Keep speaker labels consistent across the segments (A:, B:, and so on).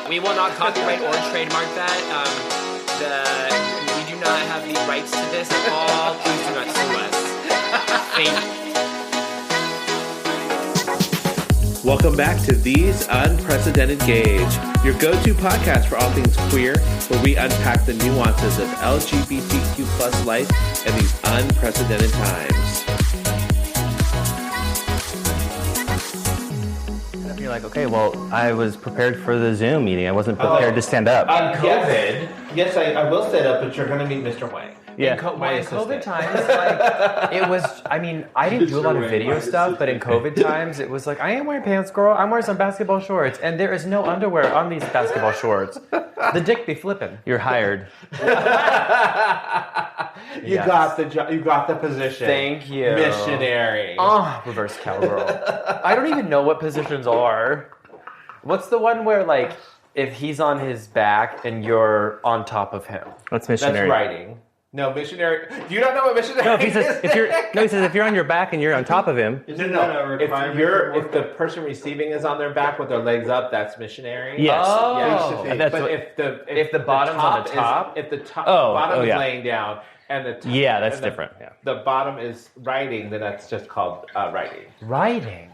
A: We will not copyright or trademark that. We do not have the rights to this at all. Please do not sue us. Thank you.
B: Welcome back to These Unprecedented Gauge, your go-to podcast for all things queer, where we unpack the nuances of LGBTQ plus life in these unprecedented times.
C: You're like, okay, well, I was prepared for the Zoom meeting. I wasn't prepared to stand up.
B: On COVID, yes, I will stand up, but you're going to meet Mr. Wang.
C: Yeah,
A: in COVID times, like, it was, I mean, I didn't do a lot of video stuff, but in COVID times, it was like, I ain't wearing pants, girl. I'm wearing some basketball shorts, and there is no underwear on these basketball shorts. The dick be flipping.
C: You're hired.
B: You got the job. You got the position.
A: Thank you.
B: Missionary.
A: Oh, reverse cowgirl. I don't even know what positions are. What's the one where, like, if he's on his back and you're on top of him?
C: That's missionary.
B: That's writing. No, missionary. You don't know what missionary
C: No, he says he says if you're on your back and you're on top of him.
B: No. If the person receiving is on their back with their legs up, that's missionary.
C: Yes.
A: Oh.
C: Yes.
B: But if the
A: bottom's on the top,
B: if the bottom is laying down and the top,
C: that's different. Yeah.
B: The bottom is writing, then that's just called writing.
A: Writing.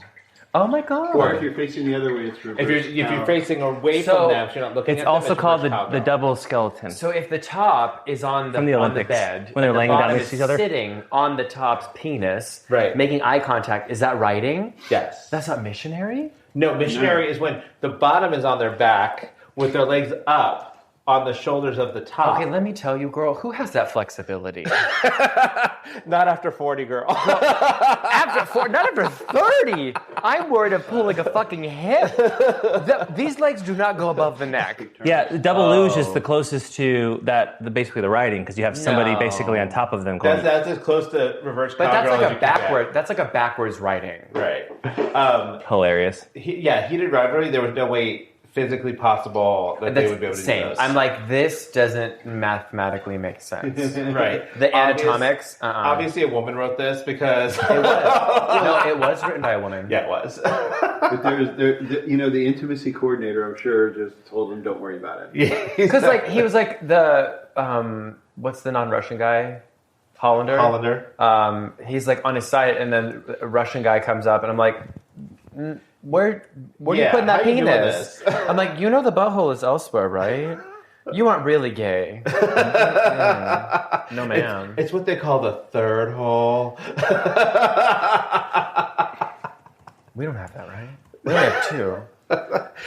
A: Oh my god!
D: Or if you're facing the other way, it's reversed.
B: If you're facing away from them, so you're not looking.
C: It's
B: at
C: also
B: them,
C: called the double skeleton.
A: So if the top is on the bed,
C: when they're laying down next to each other,
A: sitting on the top's penis,
B: right,
A: making eye contact, is that writing?
B: Yes.
A: That's not missionary?
B: No, missionary is when the bottom is on their back with their legs up on the shoulders of the top.
A: Okay, let me tell you, girl, who has that flexibility?
B: Not after 40, girl.
A: Not after 30. I'm worried of pulling a fucking hip. These legs do not go above the neck.
C: Yeah, the double luge is the closest to that. Basically, the writing, because you have somebody basically on top of them.
B: That's as close to reverse cowgirl.
A: But that's like a backward. That's like a backwards writing.
B: Right.
C: Hilarious.
B: Heated rivalry. There was no way physically possible that they would be able to do those.
A: I'm like, this doesn't mathematically make sense.
B: Right.
A: The anatomics.
B: Obviously, a woman wrote this because
A: it was. No, it was written by a woman.
B: Yeah, it was.
D: But the intimacy coordinator, I'm sure, just told him, "Don't worry about it."
B: Yeah,
A: because like he was like the what's the non-Russian guy? Hollander. He's like on his side, and then a Russian guy comes up, and I'm like. Where are you putting that penis? I'm like, the butthole is elsewhere, right? You aren't really gay. No, ma'am.
B: It's what they call the third hole.
A: We don't have that, right? We only have two.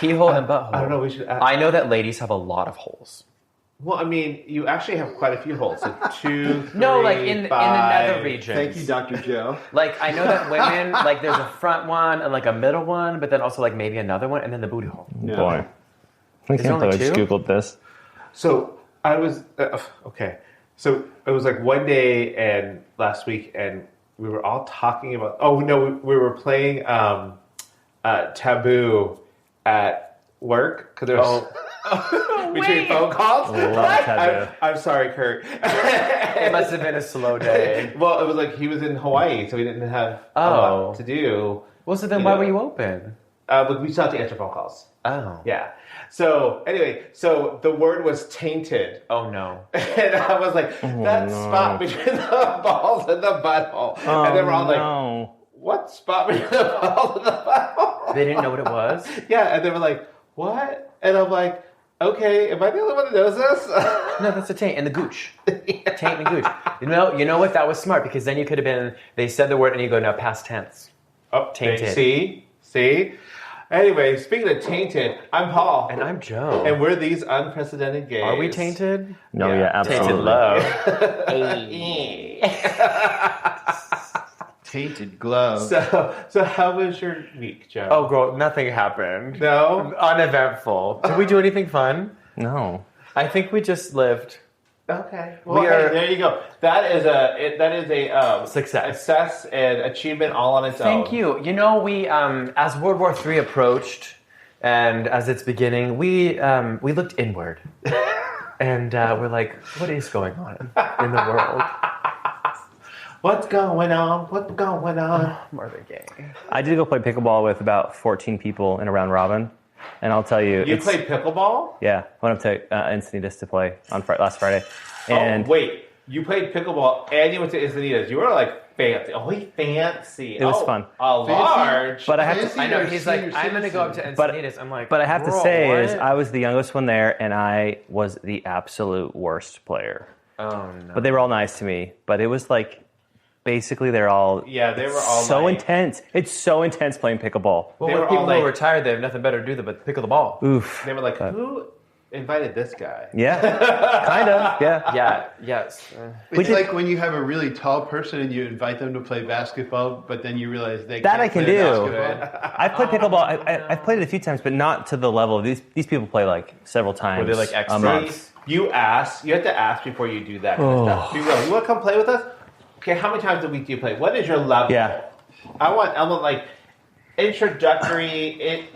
A: Pee hole and butthole.
B: I don't know. We should.
A: I know that ladies have a lot of holes.
B: Well, I mean, you actually have quite a few holes. So 2, 3,
A: no, like in the nether region.
D: Thank you, Dr. Joe.
A: Like, I know that women, like, there's a front one and, like, a middle one, but then also, like, maybe another one, and then the booty hole.
D: No.
C: Boy. I can't believe I just Googled this.
B: So, I was... okay. So, it was, like, one day and last week, and we were all talking about... Oh, no, we were playing Taboo at work, because there was... Between phone calls? I'm sorry, Kurt.
A: It must have been a slow day.
B: Well, it was like he was in Hawaii, so he didn't have a lot to do.
A: Well, so then why were you open?
B: But we still have to answer phone calls.
A: Oh.
B: Yeah. So, anyway, the word was tainted.
A: Oh, no.
B: And I was like, spot between the balls and the butthole. And they were all like, what spot between the balls and the butthole?
A: They didn't know what it was?
B: Yeah, and they were like, what? And I'm like, okay, am I the only one that knows this?
A: No, that's a taint and the gooch. Taint and gooch. You know what? That was smart because then you could have been. They said the word and you go now past tense.
B: Oh,
A: tainted.
B: See. Anyway, speaking of tainted, I'm Paul
A: and I'm Joe,
B: and we're these unprecedented gays.
A: Are we tainted?
C: No, yeah absolutely.
A: Tainted love.
D: Tainted glove.
B: So how was your week, Joe?
A: Oh, girl, nothing happened.
B: No?
A: Uneventful. Did we do anything fun?
C: No.
A: I think we just lived.
B: Okay. Well, there you go. That is a success and achievement all on its own.
A: Thank you. We as World War III approached, and as it's beginning, we looked inward, and we're like, what is going on in the world?
B: What's going on? What's going on?
A: Marvin Gaye.
C: I did go play pickleball with about 14 people in a round robin. and I'll tell you.
B: You played pickleball?
C: Yeah, I went up to Encinitas to play on last Friday. And
B: wait, you played pickleball and you went to Encinitas. You were like fancy. Oh, fancy.
C: It was fun.
B: Large.
C: But I have to.
A: I know he's like, I'm going to go up to Encinitas. I'm like,
C: but I have to say is I was the youngest one there, and I was the absolute worst player.
A: Oh no!
C: But they were all nice to me. But it was like. Basically, they were all so intense. It's so intense playing pickleball.
A: Well, when people who are retired, they have nothing better to do but pickle the ball.
C: Oof.
B: They were like, who invited this guy?
C: Yeah, kind of. Yeah.
A: Yes.
D: It's like when you have a really tall person and you invite them to play basketball, but then you realize they
C: that
D: can't
C: I can
D: play
C: do.
D: basketball.
C: I've played pickleball. I've played it a few times, but not to the level of these people play like several times.
A: Were they like
C: a month.
B: You have to ask before you do that kind of stuff. You want to come play with us? Okay, how many times a week do you play? What is your level?
C: Yeah.
B: I want like introductory,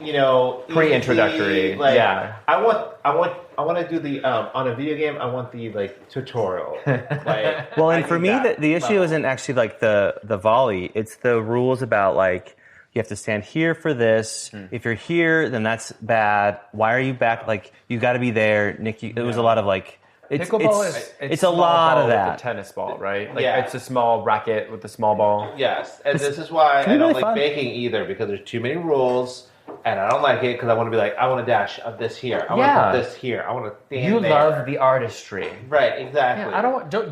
A: pre-introductory.
B: Like,
A: yeah.
B: I want to do the on a video game. I want the like tutorial. Like,
C: well, and for me, the issue isn't actually like the volley. It's the rules about like you have to stand here for this. If you're here, then that's bad. Why are you back? Like you got to be there, Nick. It was a lot of like.
A: Pickleball
C: it's a lot of that.
A: With a tennis ball, right? Like it's a small racket with a small ball.
B: Yes, and this is why I don't like baking either because there's too many rules, and I don't like it because I want to be like I want a dash of this here. I want to put this here. I want to stand there.
A: Love the artistry,
B: right? Exactly.
A: Yeah, I don't tell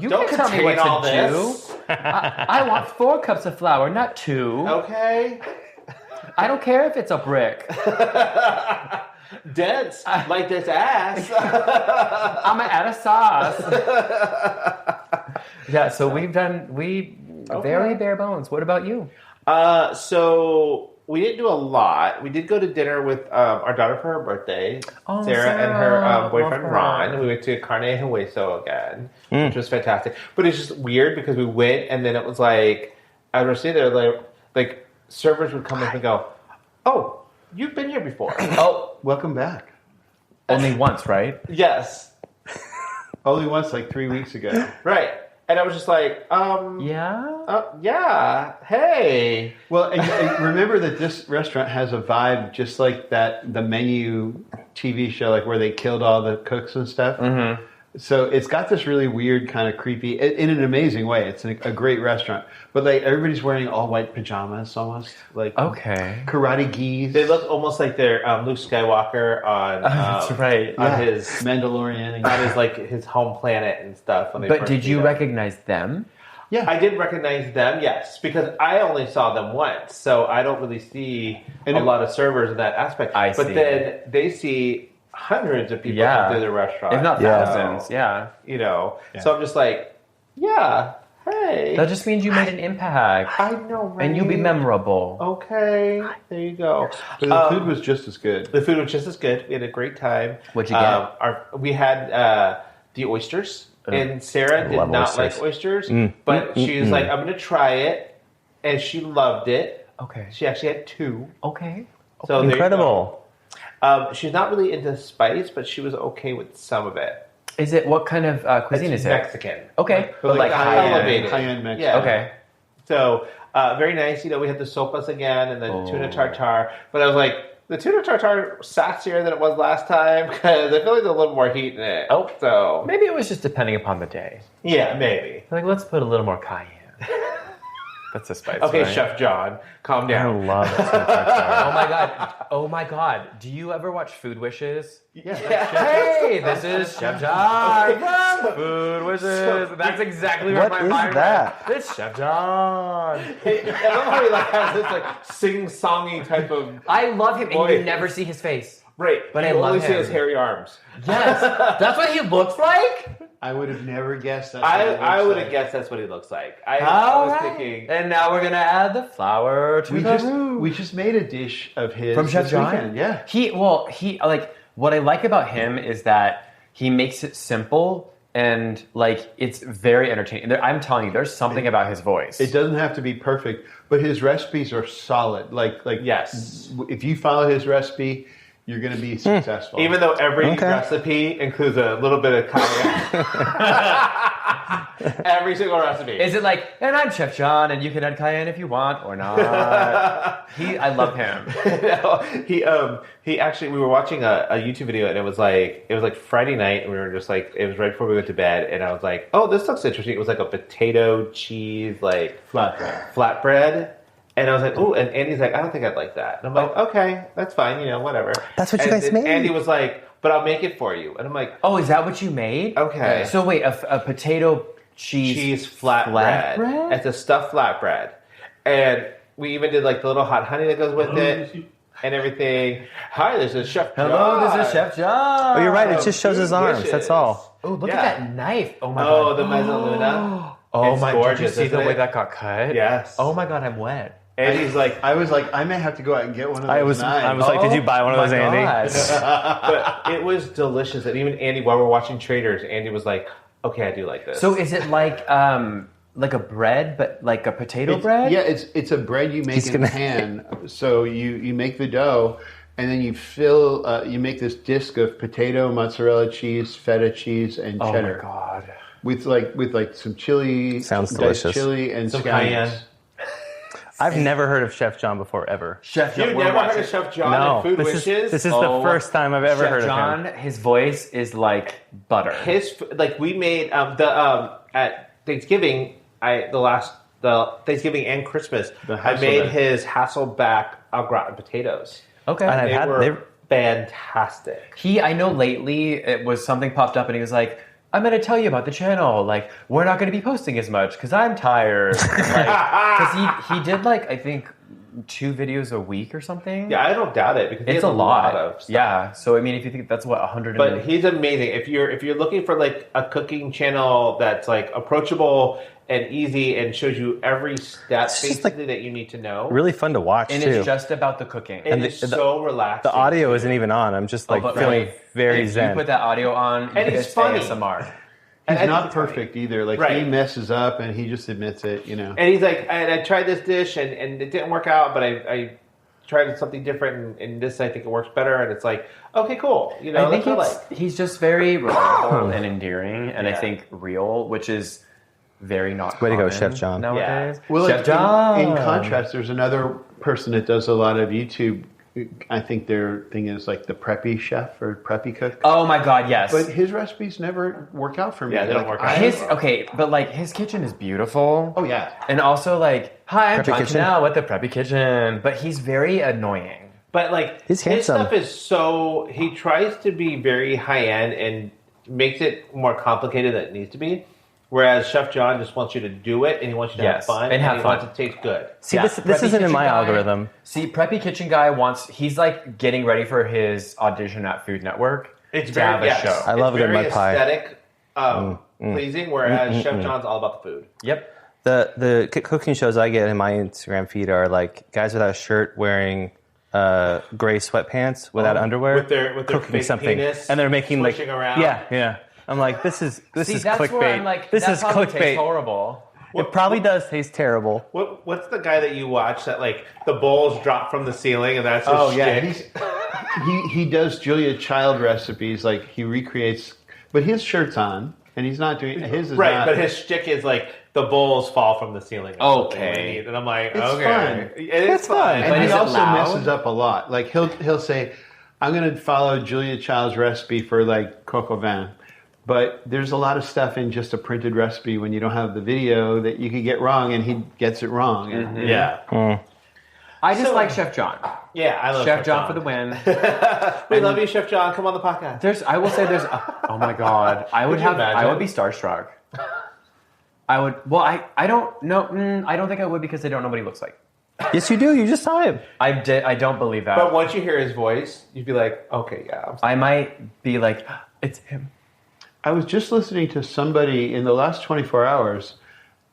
A: me what to do. I want 4 cups of flour, not 2.
B: Okay.
A: I don't care if it's a brick.
B: Dense like this ass.
A: I'm gonna add a sauce. Yeah, so we've done very bare bones. What about you?
B: So we didn't do a lot. We did go to dinner with our daughter for her birthday, Sarah and her boyfriend Ron. We went to Carne Hueso again, which was fantastic. But it's just weird because we went and then it was like I was sitting there like servers would come up and go, "Oh, you've been here before."
A: Oh,
D: welcome back.
A: Only once, right?
B: Yes.
D: Only once, like 3 weeks ago.
B: Right. And I was just like, yeah, hey.
D: Well, and remember that this restaurant has a vibe just like the Menu TV show, like where they killed all the cooks and stuff. Mm-hmm. So it's got this really weird kind of creepy, in an amazing way. It's a great restaurant. But like everybody's wearing all white pajamas almost. Like karate gis.
B: They look almost like they're Luke Skywalker on
A: that's right.
B: On his
D: Mandalorian.
B: On his home planet and stuff.
A: But did you recognize them?
B: Yeah. I did recognize them, yes. Because I only saw them once. So I don't really see a lot of servers in that aspect. But then they see hundreds of people come through the restaurant.
A: If not thousands,
B: So I'm just like, hey.
A: That just means you made an impact.
B: I know, right?
A: And you'll be memorable.
B: Okay. There you go.
D: But the food was just as good.
B: The food was just as good. We had a great time.
A: What'd you get?
B: We had the oysters. And Sarah did not like oysters. But she was like, I'm going to try it. And she loved it.
A: Okay.
B: She actually had 2.
A: Okay.
C: So incredible.
B: She's not really into spice, but she was okay with some of it.
A: Is it what kind of cuisine is it?
B: Mexican.
A: Okay,
B: but like
D: high-end Mexican.
B: Yeah.
A: Okay.
B: So very nice. We had the sopas again and the tuna tartare. But I was like, the tuna tartare sassier than it was last time because I feel like there's a little more heat in it.
A: Oh,
B: so
A: maybe it was just depending upon the day.
B: Yeah, maybe.
A: Like let's put a little more cayenne. That's a spice.
B: Okay,
A: right?
B: Chef John, calm down.
C: I love it.
A: Oh my god! Do you ever watch Food Wishes?
B: Yeah.
A: Hey, this is Chef John from Food Wishes. That's exactly where my mind went. It's Chef John.
B: Hey, I love how he has this like sing-songy type of.
A: I love him,
B: voice.
A: and you never see his face.
B: Right,
A: but
B: you
A: I love
B: only
A: him.
B: see his hairy arms.
A: Yes, that's what he looks like.
D: I would have never guessed that.
B: I would have guessed that's what he looks like. I was thinking.
A: And now we're gonna add the flour to the roux.
D: We just made a dish of his
A: from Chef
D: this
A: John.
D: Weekend. Yeah.
A: He like what I like about him is that he makes it simple and like it's very entertaining. I'm telling you, there's something about his voice.
D: It doesn't have to be perfect, but his recipes are solid. Like
B: yes,
D: if you follow his recipe, you're going to be successful.
B: Even though every recipe includes a little bit of cayenne. Every single recipe.
A: Is it like, and I'm Chef John, and you can add cayenne if you want or not? I love him.
B: No, he actually, we were watching a YouTube video, and it was like Friday night, and we were just like, it was right before we went to bed, and I was like, oh, this looks interesting. It was like a potato cheese, like flatbread. And I was like, ooh, and Andy's like, I don't think I'd like that. And I'm like, okay, that's fine, whatever.
C: That's what you guys made.
B: Andy was like, but I'll make it for you. And I'm like,
A: oh, is that what you made?
B: Okay.
A: So wait, a potato cheese
B: flatbread. It's a stuffed flatbread. And we even did like the little hot honey that goes with it and everything. Hi, this is Chef John.
A: Hello, this is Chef John.
C: Oh, you're right. It just shows his arms. That's all.
A: Oh, look at that knife. Oh, my God.
B: Oh, the mezzaluna.
A: Oh,
B: it's
A: my
B: gorgeous,
A: did you see the way
B: it?
A: that got cut?
B: Yes.
A: Oh, my God, I'm wet.
B: And he's like,
D: I was like, I may have to go out and get one of those knives.
C: I was like, did you buy one of those, Andy?
B: But it was delicious. And even Andy, while we're watching Traders, Andy was like, okay, I do like this.
A: So is it like a bread, but like a potato bread?
D: Yeah, it's a bread you make in a pan. So you make the dough, and then you fill. You make this disc of potato, mozzarella cheese, feta cheese, and cheddar.
A: Oh my God!
D: With like some chili,
C: sounds delicious.
D: Chili and
B: some
D: scallions.
B: cayenne.
C: I've never heard of Chef John before, ever.
A: Chef John,
B: you've never heard of Chef John and Food Wishes?
C: This is the first time I've ever heard of him.
A: Chef John, his voice is like butter.
B: We made at Thanksgiving. The Thanksgiving and Christmas, I made his Hasselback au gratin potatoes.
A: Okay,
B: And they were fantastic.
A: I know lately it was something popped up and he was like, I'm going to tell you about the channel. Like, we're not going to be posting as much because I'm tired. Because he did I think 2 videos a week or something.
B: Yeah, I don't doubt it because
A: it's a lot of stuff. Yeah, so I mean, if you think that's 100.
B: But he's amazing. If you're looking for a cooking channel that's approachable and easy and shows you every step basically that you need to know.
C: Really fun to watch
A: and
C: too.
A: It's just about the cooking.
B: And it's so relaxing.
C: The audio isn't even on. I'm just feeling very zen.
A: If you put that audio on,
B: and it's funny.
A: ASMR.
D: He's not perfect either. He messes up and he just admits it,
B: And he's like, I tried this dish and it didn't work out, but I tried something different and this I think it works better. And it's like, okay, cool.
A: I think he's just very relatable and endearing, and I think real, which is very not
C: way to go,
A: common
C: Chef John.
A: Nowadays.
D: Yeah. Well,
A: Chef John.
D: In contrast, there's another person that does a lot of YouTube. I think their thing is the preppy chef or preppy cook.
A: Oh my God, yes.
D: But his recipes never work out for me.
B: Yeah, they don't work out.
A: But his kitchen is beautiful.
D: Oh yeah.
A: And also hi, I'm
C: Preppy
A: John
C: Kitchen.
A: Cannell with the Preppy Kitchen. But he's very annoying.
B: But
C: he's
B: his
C: handsome.
B: stuff is so he tries to be very high end and makes it more complicated than it needs to be. Whereas Chef John just wants you to do it and he wants you to have fun
A: and
B: he wants it to taste good.
C: See, this isn't in my algorithm.
A: See, Preppy Kitchen Guy he's getting ready for his audition at Food Network.
B: It's
A: to have a
B: yes.
A: show.
C: I love a good mud pie.
B: Aesthetic, pleasing, whereas Chef John's all about the food.
A: Yep.
C: The cooking shows I get in my Instagram feed are guys without a shirt wearing gray sweatpants without underwear
B: with their
C: cooking
B: fake
C: something,
B: penis
C: and they're making
B: swishing around.
C: Yeah. I'm like, this is
A: that's
C: clickbait.
A: Where I'm
C: this
A: that
C: is
A: probably
C: clickbait.
A: Tastes horrible.
C: It probably does taste terrible.
B: What's the guy that you watch that the bowls drop from the ceiling and that's his shtick?
D: He does Julia Child recipes. He recreates, but his shirt's on and he's not doing his. Is
B: right,
D: not,
B: but his shtick is the bowls fall from the ceiling.
A: Okay,
B: and I'm like,
D: it's
B: okay,
D: fun.
B: It's fun.
D: And
A: but
D: he
A: is it
D: also
A: loud?
D: messes up a lot. He'll say, "I'm going to follow Julia Child's recipe for coq au vin." But there's a lot of stuff in just a printed recipe when you don't have the video that you could get wrong, and he gets it wrong.
B: Mm-hmm. Yeah.
A: I just like Chef John.
B: Yeah, I love
A: Chef John for the win.
B: We love you, Chef John. Come on the podcast.
A: I will say oh my God, I would be starstruck. I would. Well, I don't know. I don't think I would because I don't know what he looks like.
C: Yes, you do. You just saw him.
A: I don't believe that.
B: But once you hear his voice, you'd be like, okay, yeah.
A: I might be like, it's him.
D: I was just listening to somebody in the last 24 hours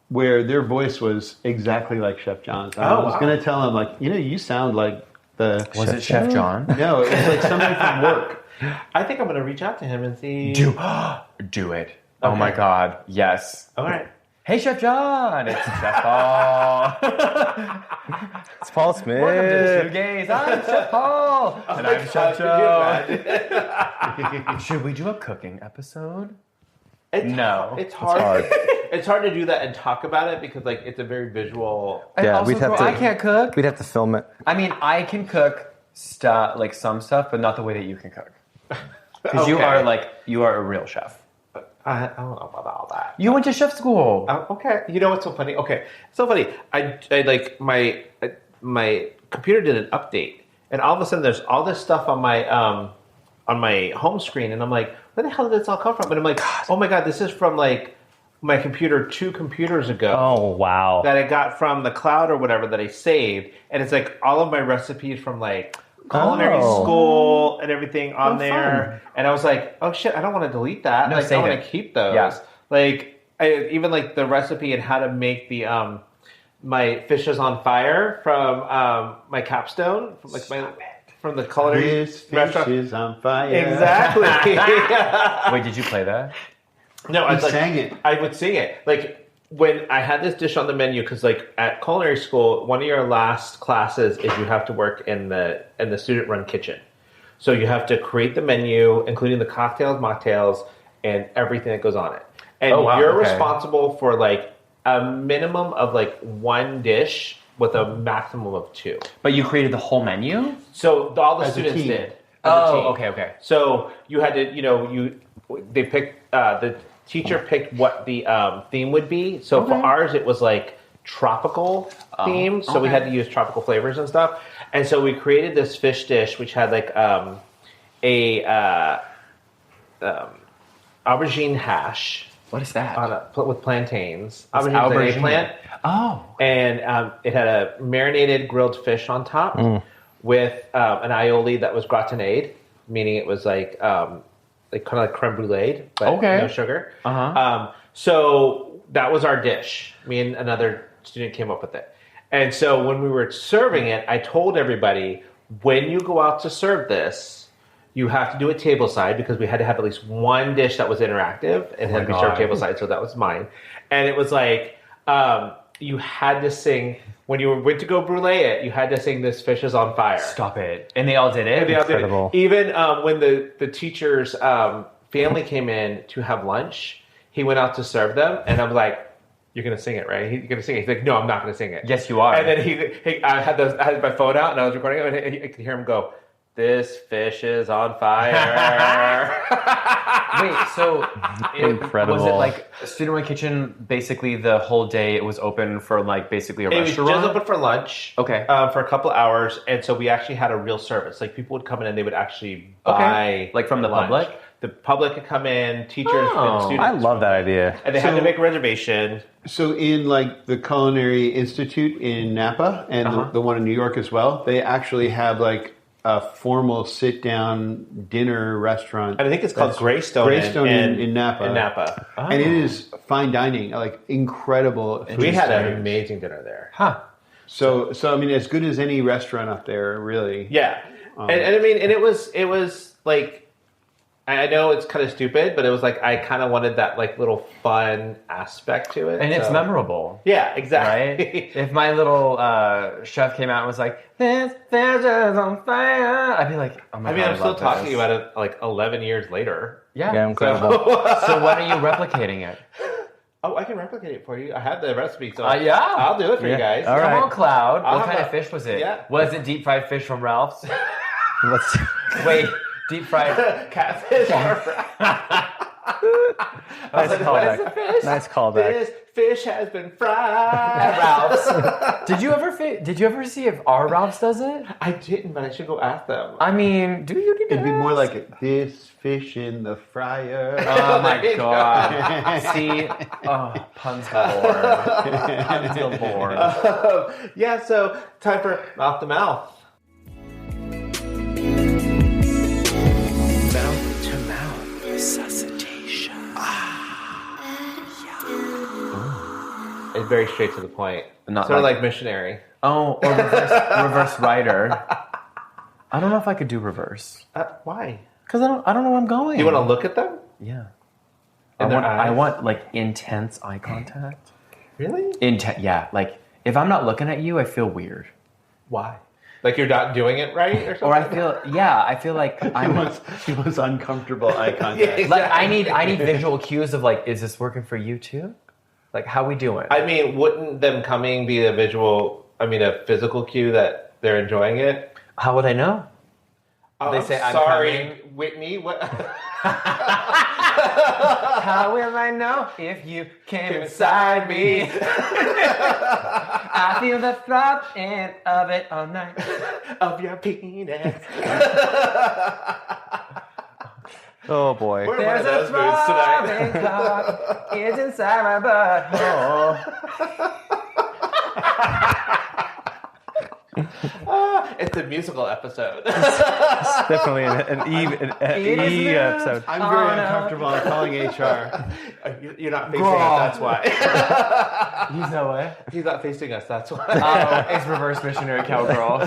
D: where their voice was exactly like Chef John's. I was going to tell him, you sound like the...
A: Was it Chef John?
D: No, it was somebody from work.
B: I think I'm going to reach out to him and see...
A: Do it. Okay. Oh my God. Yes.
B: All right.
A: Hey, Chef John. It's Chef Paul.
C: It's Paul Smith.
A: Welcome to the Two Gays. I'm Chef Paul. And I'm Chef Joe. Should we do a cooking episode?
B: It's
A: hard.
B: It's hard. it's hard to do that and talk about it because like it's a very visual.
A: And
C: Yeah,
A: also,
C: we'd have
A: girl,
C: to-
A: I can't cook.
C: We'd have to film it.
A: I mean, I can cook stuff, like some stuff, but not the way that you can cook. Because you are a real chef.
B: I don't know about all that.
A: You went to chef school.
B: Okay. You know what's so funny? Okay, it's so funny. I like my computer did an update, and all of a sudden there's all this stuff on my home screen, and I'm like, where the hell did this all come from? And I'm like, oh my god, this is from like my computer 2 computers ago.
C: Oh, wow.
B: That I got from the cloud or whatever that I saved, and it's like all of my recipes from like culinary school and everything on there.
D: Fun.
B: And I was like, oh shit, I don't want to delete that.
A: No,
B: like, I
A: save
B: want
A: it.
B: to keep those.
A: Yeah.
B: Like even like the recipe and how to make the my fishes on fire from my capstone from like from the culinary
D: This
B: restaurant.
D: fish is on fire.
B: Exactly.
A: Wait, did you play that?
B: No, I
D: He sang it.
B: I would sing it. Like when I had this dish on the menu, because like at culinary school, one of your last classes is you have to work in the student run kitchen. So you have to create the menu, including the cocktails, mocktails, and everything that goes on it. And you're responsible for like a minimum of like 1 dish with a maximum of 2.
A: But you created the whole menu?
B: So all the
D: As a
B: students
D: team.
B: did.
A: Oh, okay.
B: So you had to, they picked, the teacher picked what the theme would be. So for ours, it was like tropical theme. So we had to use tropical flavors and stuff. And so we created this fish dish, which had like aubergine hash.
A: What is that?
B: With plantains.
A: What's
B: Aubergine is an
A: aubergine?
B: eggplant.
A: Oh.
B: And it had a marinated grilled fish on top with an aioli that was gratinade, meaning it was like kind of like creme brulee, but no sugar. So that was our dish. Me and another student came up with it. And so when we were serving it, I told everybody, when you go out to serve this, you have to do it tableside because we had to have at least 1 dish that was interactive and had to be served tableside. So that was mine. And it was like, you had to sing, when you went to go brulee it, you had to sing This Fish is on Fire.
A: Stop it. And they all did it?
B: And they all did it.
C: Incredible.
B: Even when the teacher's family came in to have lunch, he went out to serve them. And I'm like, you're going to sing it, right? You're going to sing it. He's like, no, I'm not going to sing it.
A: Yes, you are.
B: And then I had my phone out and I was recording it and I could hear him go, This fish is on fire.
A: Wait, so
C: Incredible.
A: Was it like Student Run Kitchen, basically the whole day it was open for like basically a
B: It was
A: restaurant?
B: just open for lunch.
A: Okay.
B: For a couple of hours. And so we actually had a real service. Like people would come in and they would actually buy
A: Like from the
B: lunch.
A: public?
B: The public could come in, teachers and students.
C: I love that idea.
B: And they had to make a reservation.
D: So in like the Culinary Institute in Napa and the one in New York as well, they actually have like a formal sit-down dinner restaurant.
B: And I think it's called Greystone
D: in Napa.
B: In Napa.
D: And it is fine dining, like incredible food
B: We had an
D: experience.
B: amazing dinner there.
A: Huh.
D: So I mean, as good as any restaurant up there, really.
B: Yeah. And I mean, and it was like, I know it's kind of stupid, but it was like, I kind of wanted that like little fun aspect to it.
A: And it's memorable.
B: Yeah, exactly.
A: Right? If my little chef came out and was like, "This fish is on fire," I'd be like, "Oh my god!"
B: I'm still talking about it like 11 years later.
A: Yeah.
C: Incredible.
A: So when are you replicating it?
B: Oh, I can replicate it for you. I have the recipe, so
A: Yeah.
B: I'll do it for you guys.
C: All
A: Come
C: right.
A: on, Cloud.
B: I'll
A: What
B: have
A: kind of
B: a-
A: fish was it?
B: yeah.
A: Was it deep fried fish from Ralph's?
C: Let's,
A: Wait, deep fried
B: Catfish.
C: nice callback.
B: the fish?
C: Nice callback.
B: This fish has been fried.
A: Ralph's. Did you ever see if our Ralph's does it?
B: I didn't, but I should go ask them.
A: I mean, do you need to
D: It'd be more
A: ask?
D: like this fish in the fryer.
A: Oh my
B: There you go.
A: god. See? Oh, puns galore. Puns galore.
B: Yeah, so time for mouth to mouth. Mouth to mouth resuscitation. It's very straight to the point.
A: Not
B: Sort of
A: like-
B: like missionary.
A: Oh, or reverse rider. I don't know if I could do reverse.
B: Why?
A: Because I don't know where I'm going.
B: You want to look at them?
A: Yeah.
B: In their
A: I
B: eyes?
A: want like intense eye contact.
B: Really?
A: Yeah, like if I'm not looking at you, I feel weird.
B: Why? Like you're not doing it right or something?
A: Or I feel like
D: She was uncomfortable eye contact.
B: Yeah.
A: like I need visual cues of like, is this working for you too? Like, how we doing?
B: I mean, wouldn't them coming be a physical cue that they're enjoying it?
A: How would I know?
B: They say, I'm sorry, Whitney. What?
A: How will I know if you came inside me? I feel the throbbing of it all night.
B: Of your penis.
C: Oh boy.
B: We're
A: There's
B: one of
A: a
B: those moods tonight.
A: throbbing cock. It's inside my butthole.
B: It's a musical episode.
C: It's definitely an E episode.
D: I'm very uncomfortable. I'm calling HR.
B: You're not facing us, that's why.
A: He's no way.
B: He's not facing us, that's why.
A: Oh, it's reverse missionary cowgirl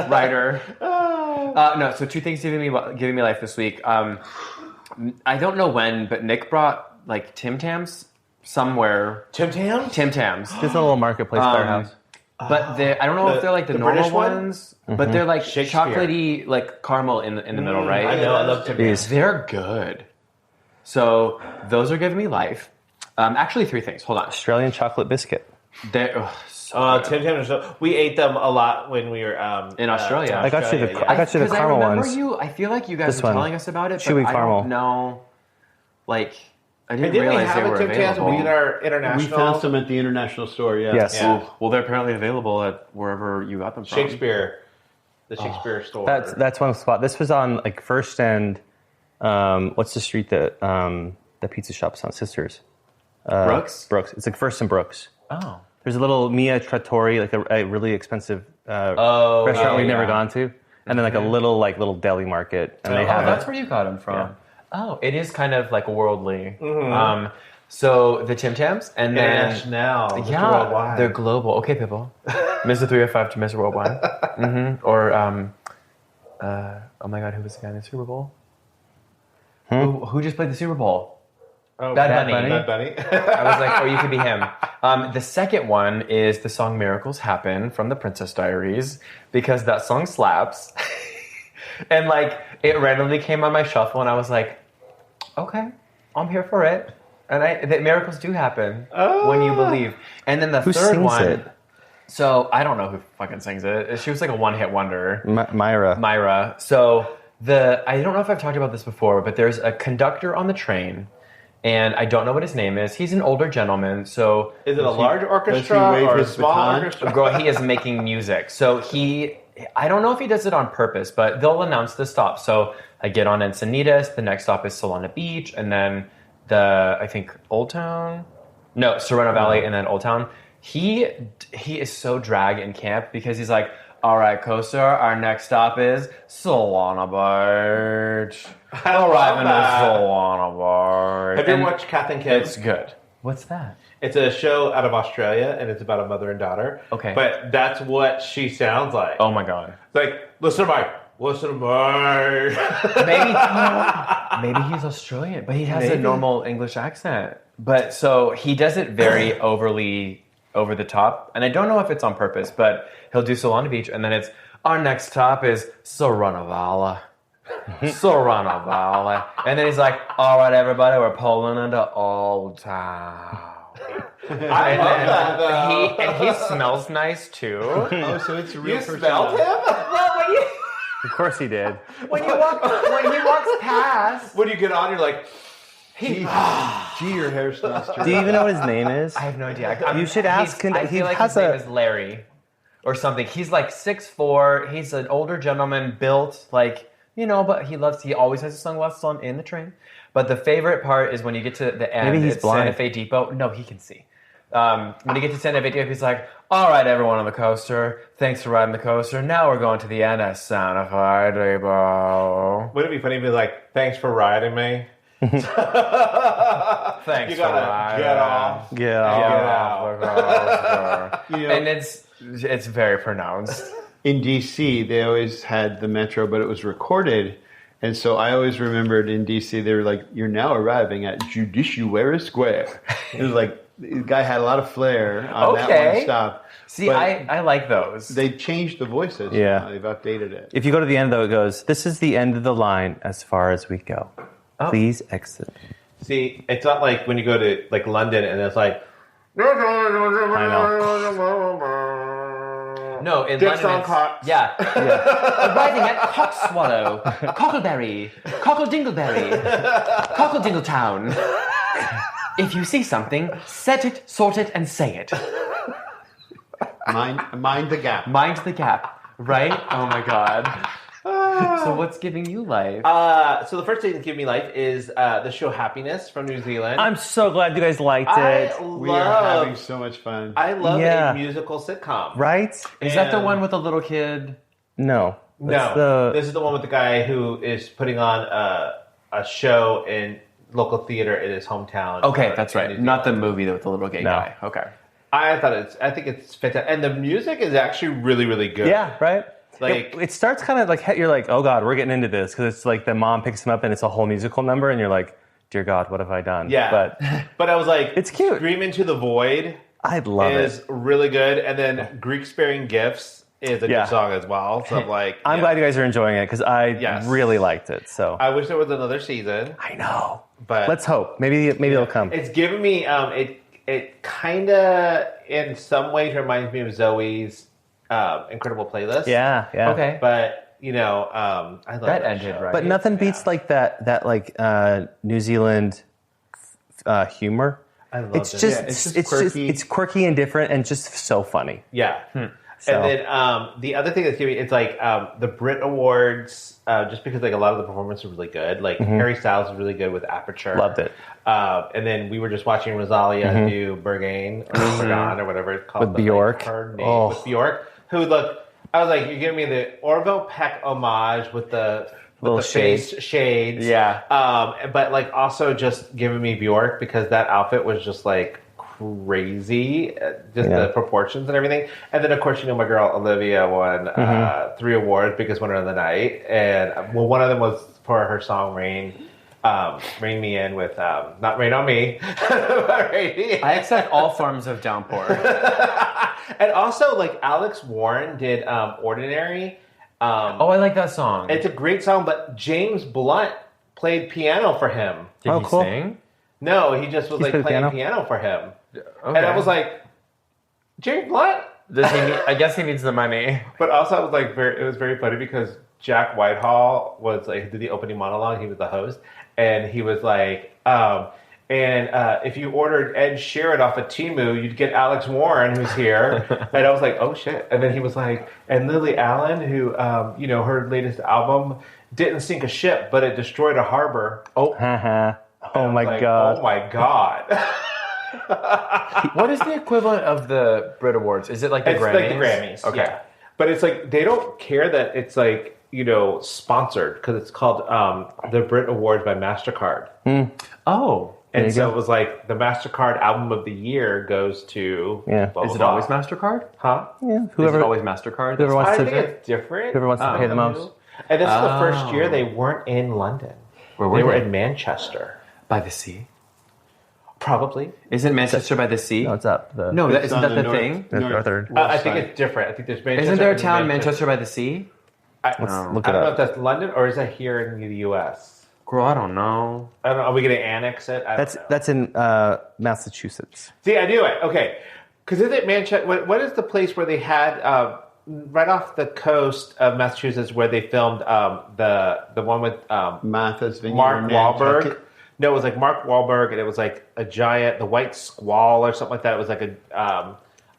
A: writer. No, so 2 things giving me life this week. I don't know when, but Nick brought like Tim Tams somewhere.
B: Tim Tams?
A: Tim Tams.
C: Just a little marketplace by our house.
A: But I don't know if they're like the normal
B: British one?
A: ones, but they're like chocolatey, like caramel in the middle, right?
B: I know, I love Tim Tams.
A: They're good. So those are giving me life. Actually, 3 things. Hold on.
C: Australian chocolate biscuit.
A: They're
B: Tim Tams. We ate them a lot when we were
A: in Australia.
C: I got you the caramel
A: I remember
C: ones.
A: I feel like you guys
C: This
A: were
C: one.
A: telling us about it,
C: Chewy
A: but
C: caramel.
A: I don't know. Like, I didn't
B: Didn't we
A: realize
B: have
A: they were
B: a Tim Tams
A: available.
B: when we did our
D: We
B: international?
D: found some at the international store. Yeah.
C: Yes.
B: Yeah.
A: Well, they're apparently available at wherever you got them from.
B: Shakespeare. The Shakespeare store.
C: That's one spot. This was on like First and what's the street that the pizza shop's on? Sisters.
A: Brooks?
C: Brooks. It's like First and Brooks.
A: Oh.
C: There's a little Mia Trattori, like a really expensive restaurant we've never gone to, and then like a little deli market, and they have
A: that's where you got them from.
C: Yeah.
A: Oh, it is kind of like worldly. So the Tim Tams, and then
B: International. Mr.
A: yeah,
B: Worldwide.
A: they're global. Okay, people, Mr. 305 to Mr. Worldwide, or oh my God, who was the guy in the Super Bowl? Who just played the Super Bowl?
B: Oh,
A: Bad Bunny.
B: Bad Bunny.
A: I was like, oh, you could be him. The second one is the song Miracles Happen from the Princess Diaries, because that song slaps. And like, it randomly came on my shuffle, and I was like, okay, I'm here for it. And that miracles do happen when you believe. And then the
C: Who
A: third
C: sings
A: one.
C: it?
A: So I don't know who fucking sings it. She was like a one-hit wonder.
C: Myra.
A: So I don't know if I've talked about this before, but there's a conductor on the train. And I don't know what his name is. He's an older gentleman, so...
B: Is it a large orchestra
D: wave
B: or a
D: his
B: small
D: baton?
B: orchestra?
A: Girl, he is making music. So I don't know if he does it on purpose, but they'll announce the stop. So I get on Encinitas, the next stop is Solana Beach, and then I think Old Town? No, Sereno Valley, and then Old Town. He is so drag in camp because he's like, all right, coaster, our next stop is Solana Beach. Arriving at Solana Beach.
B: Have you ever watched Kath and Kim?
A: It's good. What's that?
B: It's a show out of Australia, and it's about a mother and daughter.
A: Okay.
B: But that's what she sounds like.
A: Oh my God.
B: It's like, listen to my...
A: Maybe he's Australian, but he has a normal English accent. But so he does it very overly over the top, and I don't know if it's on purpose, but he'll do Solana Beach, and then it's our next stop is Sereno Valley. Sereno Valley. And then he's like, all right, everybody, we're pulling into Old Town.
B: I love that, though.
A: And he smells nice, too.
D: Oh, so it's a real
B: You
D: person.
B: smelled him?
C: Of course he did.
A: When he walks past.
B: When you get on, you're like...
D: Gee, your hair smells
C: Do you even know what his name is?
A: I have no idea.
C: You should ask him.
A: I feel like his name is Larry or something. He's like 6'4". He's an older gentleman, built like, but he always has his sunglasses on in the train. But the favorite part is when you get to the end.
C: Maybe he's
A: it's
C: blind.
A: Santa Fe Depot. No, he can see. When you get to Santa Fe Depot, he's like, all right, everyone on the coaster. Thanks for riding the coaster. Now we're going to the end at Santa Fe Depot.
B: Wouldn't it be funny if he was like, thanks for riding me?
A: Thanks
B: You
A: for
B: gotta
A: riding.
B: get off.
C: Yeah.
A: Get off the coaster.
D: You know,
A: And it's very pronounced.
D: in DC, they always had the metro, but it was recorded. And so I always remembered in DC, they were like, you're now arriving at Judiciary Square. It was like, the guy had a lot of flair on that one stop.
A: See,
D: But
A: I like those.
D: they changed the voices.
C: Yeah.
D: They've updated it.
C: If you go to the end, though, it goes, this is the end of the line as far as we go. Please exit.
B: See, it's not like when you go to like London and it's like,
A: No, in
B: Dicks
A: London,
B: on cocks.
A: Yeah. Arriving at Cockswallow, Cockleberry, Cockledingleberry, Cockledingletown. If you see something, set it, sort it, and say it.
D: Mind the gap.
A: Mind the gap, right? Oh my god. So what's giving you life?
B: So the first thing that's giving me life is the show Happiness from New Zealand.
C: I'm so glad you guys liked it.
D: We are having so much fun.
B: I love a musical sitcom.
C: Right?
A: Is that the one with the little kid?
C: No.
B: No. This is the one with the guy who is putting on a show in local theater in his hometown.
A: Okay, that's right. Not the movie with the little gay guy. Okay.
B: I think it's fantastic. And the music is actually really, really good.
C: Yeah, right?
B: Like
C: it starts kind of like, you're like, oh God, we're getting into this. Because it's like the mom picks him up and it's a whole musical number. And you're like, dear God, what have I done?
B: Yeah. But I was like,
C: it's cute.
B: Scream Into the Void
C: I love
B: is really good. And then Greek Sparing Gifts is a good song as well. So I'm like,
C: I'm glad you guys are enjoying it because I really liked it. So
B: I wish there was another season.
C: I know.
B: But
C: let's hope. Maybe it'll come.
B: It's giving me, it kind of in some ways reminds me of Zoe's Incredible Playlist.
C: Yeah.
A: Okay.
B: But, I love that
A: ended
B: show.
A: right.
C: But nothing beats like that like New Zealand humor.
B: I love
C: it's
B: it.
C: just it's
D: quirky.
C: it's quirky and different and just so funny.
B: Yeah.
C: So.
B: And then the other thing that's giving me, it's like the Brit Awards, just because like a lot of the performances are really good. Like Harry Styles is really good with Aperture.
C: Loved it.
B: And then we were just watching Rosalia do Berghain or Bergan or whatever it's called.
C: With Bjork.
B: Her name with Bjork. Who I was like, you're giving me the Orville Peck homage with the
C: little
B: face shades.
A: Yeah.
B: But like also just giving me Bjork because that outfit was just like crazy, the proportions and everything. And then of course, my girl Olivia won 3 awards, biggest winner of the night. And one of them was for her song Rain Me In with not Rain on Me. But Rain Me In.
A: I accept all forms of downpour.
B: And also like Alex Warren did Ordinary.
A: I like that song.
B: It's a great song, but James Blunt played piano for him.
A: Did he
C: cool.
A: sing?
B: No, he just was like playing piano for him. Okay. And I was like, James Blunt?
A: I guess he needs the money.
B: But also I was like, it was very funny because Jack Whitehall was like, did the opening monologue. He was the host. And he was like, if you ordered Ed Sheeran off of Temu, you'd get Alex Warren, who's here. And I was like, oh shit. And then he was like, and Lily Allen, who, her latest album didn't sink a ship, but it destroyed a harbor.
C: Oh my God.
B: Oh my God.
A: What is the equivalent of the Brit Awards? Is it like the Grammys?
B: Like the Grammys.
A: Okay.
B: Yeah. But it's like, they don't care that it's like, sponsored because it's called the Brit Awards by MasterCard.
A: Oh.
B: And so it was like the MasterCard album of the year goes to.
C: Yeah.
B: Blah, blah,
A: Is it
B: blah.
A: always MasterCard?
B: Huh?
C: Yeah.
A: Is it always MasterCard?
C: Whoever wants
B: I
C: to.
B: think it's different.
C: Whoever wants to pay the most.
B: And this is the first year they weren't in London.
A: Where were
B: they were
A: they?
B: in Manchester.
A: By the sea?
B: Probably.
A: Isn't Manchester by the sea?
C: No, it's up.
A: No,
D: It's
A: isn't
D: on
A: that
D: the
A: the thing?
C: northern.
B: I think it's different. I think there's Manchester.
A: Isn't there a
B: and
A: town, Manchester by the Sea?
C: Let's look
B: I
C: it
B: don't know
C: up.
B: if that's London or is that here in the U.S.?
A: Girl, I don't know.
B: I don't know. Are we going to annex it? I don't know.
C: That's in Massachusetts.
B: See, I knew it. Okay. Because is it Manchester? What is the place where they had, right off the coast of Massachusetts, where they filmed the one with
D: Martha's Vineyard.
B: Mark Wahlberg? No, it was like Mark Wahlberg, and it was like a giant, the White Squall or something like that. It was like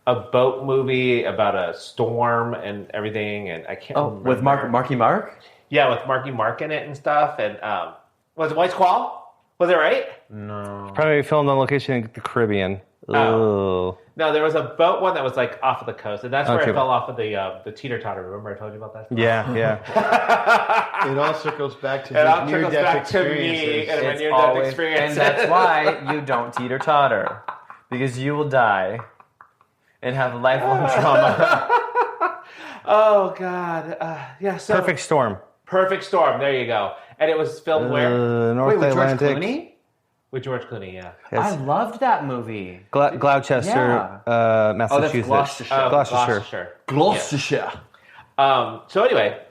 B: a boat movie about a storm and everything, and I can't remember.
A: With Marky Mark?
B: Yeah, with Marky Mark in it and stuff, and was it White Squall? Was it right?
A: No.
C: Probably filmed on location in the Caribbean.
B: Oh.
C: Ugh.
B: No, there was a boat one that was like off of the coast, and that's where
C: Okay.
B: I fell off of the teeter-totter. Remember I told you about that?
C: Yeah.
D: It all circles back to
B: It all
D: these
B: trickles
D: near-death
B: back to me
D: experiences.
B: and my
A: It's
B: near-death
A: always,
B: experience.
A: and that's why you don't teeter-totter. Because you will die and have lifelong trauma.
B: Oh, God. Yeah, so
C: Perfect storm.
B: Perfect Storm. There you go. And it was filmed where?
C: North
A: Wait, with George
C: Atlantic.
A: Clooney?
B: With George Clooney, yeah.
A: I loved that movie.
C: Gloucester, Massachusetts.
A: Gloucestershire.
B: Oh,
C: Gloucestershire.
A: Gloucestershire.
B: So anyway,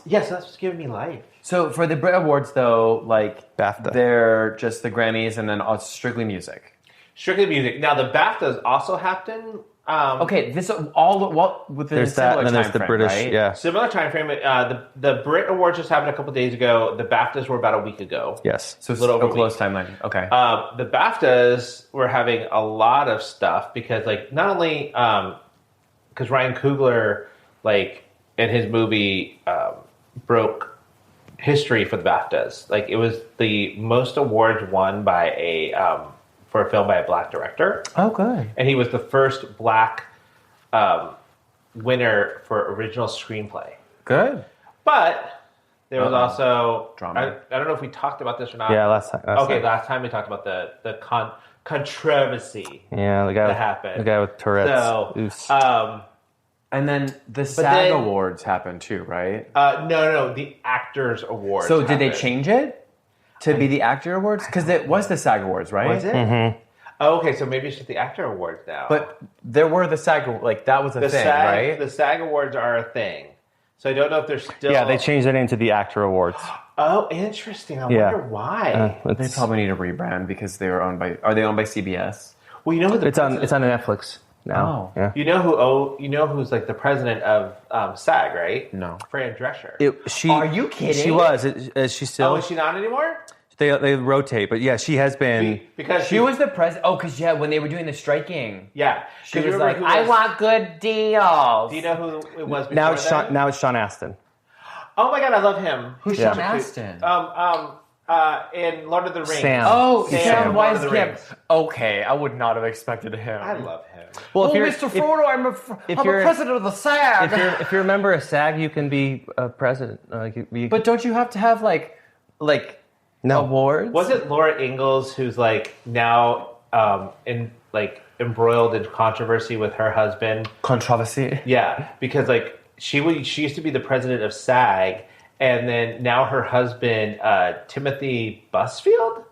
B: yes, that's what's giving me life.
A: So for the Brit Awards, though, like
C: BAFTA.
A: they're just the Grammys and then strictly music.
B: Strictly music. Now the BAFTAs also happen.
A: Okay, this all within
C: There's
A: a similar
C: that, and then there's
A: time
C: the
A: frame,
C: British.
A: right?
C: Yeah.
B: Similar time frame. The Brit Awards just happened a couple days ago. The BAFTAs were about a week ago.
C: Yes.
A: So it's
B: Little over
A: a
B: a
A: close
B: week.
A: timeline. Okay.
B: The BAFTAs were having a lot of stuff because, like, not only because Ryan Coogler, like, in his movie broke history for the BAFTAs. Like, it was the most awards won by for a film by a black director.
A: Oh, good.
B: And he was the first black winner for original screenplay.
A: Good.
B: But there was also
A: drama.
B: I don't know if we talked about this or not.
C: Yeah, last time.
B: Last time we talked about the controversy
C: Yeah, the guy
B: that happened.
C: The guy with Tourette's.
B: So,
C: Oof.
A: And then the SAG Awards happened too, right?
B: No, the Actors Awards.
A: So did they
B: happened.
A: change it to be the Actor Awards? Because it was the SAG Awards, right?
B: Was it?
C: Mm-hmm.
B: Oh, okay, so maybe it's just the Actor Awards now.
A: But there were the SAG, like that was a thing, right?
B: The SAG Awards are a thing. So I don't know if they're still...
C: Yeah, they changed their name to the Actor Awards.
B: Oh, interesting. I wonder why.
A: They probably need a rebrand because they were owned by... Are they owned by CBS?
B: Well, you know who
C: It's on Netflix now.
A: Oh.
C: Yeah.
B: You know who's like the president of SAG, right?
A: No.
B: Fran Drescher.
A: Are you kidding?
C: She was. Is she still?
B: Oh, is she not anymore?
C: They rotate, but yeah, she has been.
B: Because
A: She was the president. Oh, because when they were doing the striking,
B: Yeah.
A: she was like, "I want good deals."
B: Do you know who it was before
C: Now it's
B: then?
C: Now it's Sean Astin.
B: Oh my god, I love him.
A: Who's
C: Yeah.
A: Sean Astin?
B: In Lord of the Rings.
C: Sam.
A: Oh,
B: Sam,
A: Sam
B: Lord of the
A: Weiskamp.
B: Rings.
A: Okay, I would not have expected him.
B: I love him.
C: Well,
A: Oh, Mr. Frodo, I'm a president of the SAG.
C: if you're a member of SAG, you can be a president.
A: But don't you have to have like
C: no
A: awards?
B: Was it Laura Ingalls who's like now embroiled in controversy with her husband?
A: Controversy?
B: Yeah, because like she used to be the president of SAG, and then now her husband Timothy Busfield.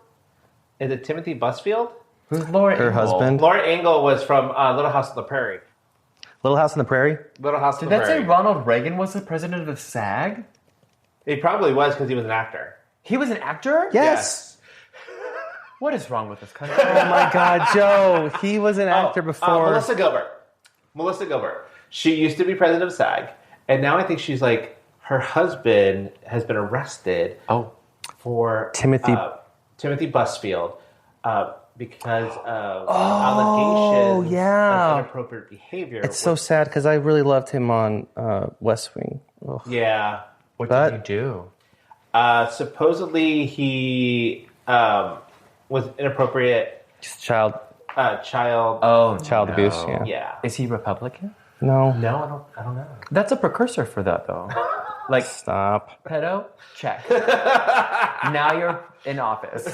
B: Is it Timothy Busfield?
A: Who's Laura
C: Her
A: Ingalls?
C: husband?
B: Laura Ingalls was from Little House on the Prairie.
C: Little House on the Prairie.
B: Little House on
A: Did
B: the
A: that
B: Prairie.
A: say Ronald Reagan was the president of the SAG?
B: He probably was because he was an actor.
A: He was an actor?
C: Yes.
A: What is wrong with this country?
C: Oh my God, Joe! He was an actor before.
B: Melissa Gilbert. She used to be president of SAG, and now I think she's like her husband has been arrested. For
C: Timothy
B: Busfield, because of allegations of inappropriate behavior.
C: It's so sad because I really loved him on West Wing. Ugh.
B: Yeah.
A: What did he do?
B: Supposedly he was inappropriate
C: Child abuse. Yeah.
B: Yeah.
A: Is he Republican?
C: No.
B: No, I don't know.
A: That's a precursor for that, though. Like,
C: Stop.
A: pedo? Check. Now you're in office.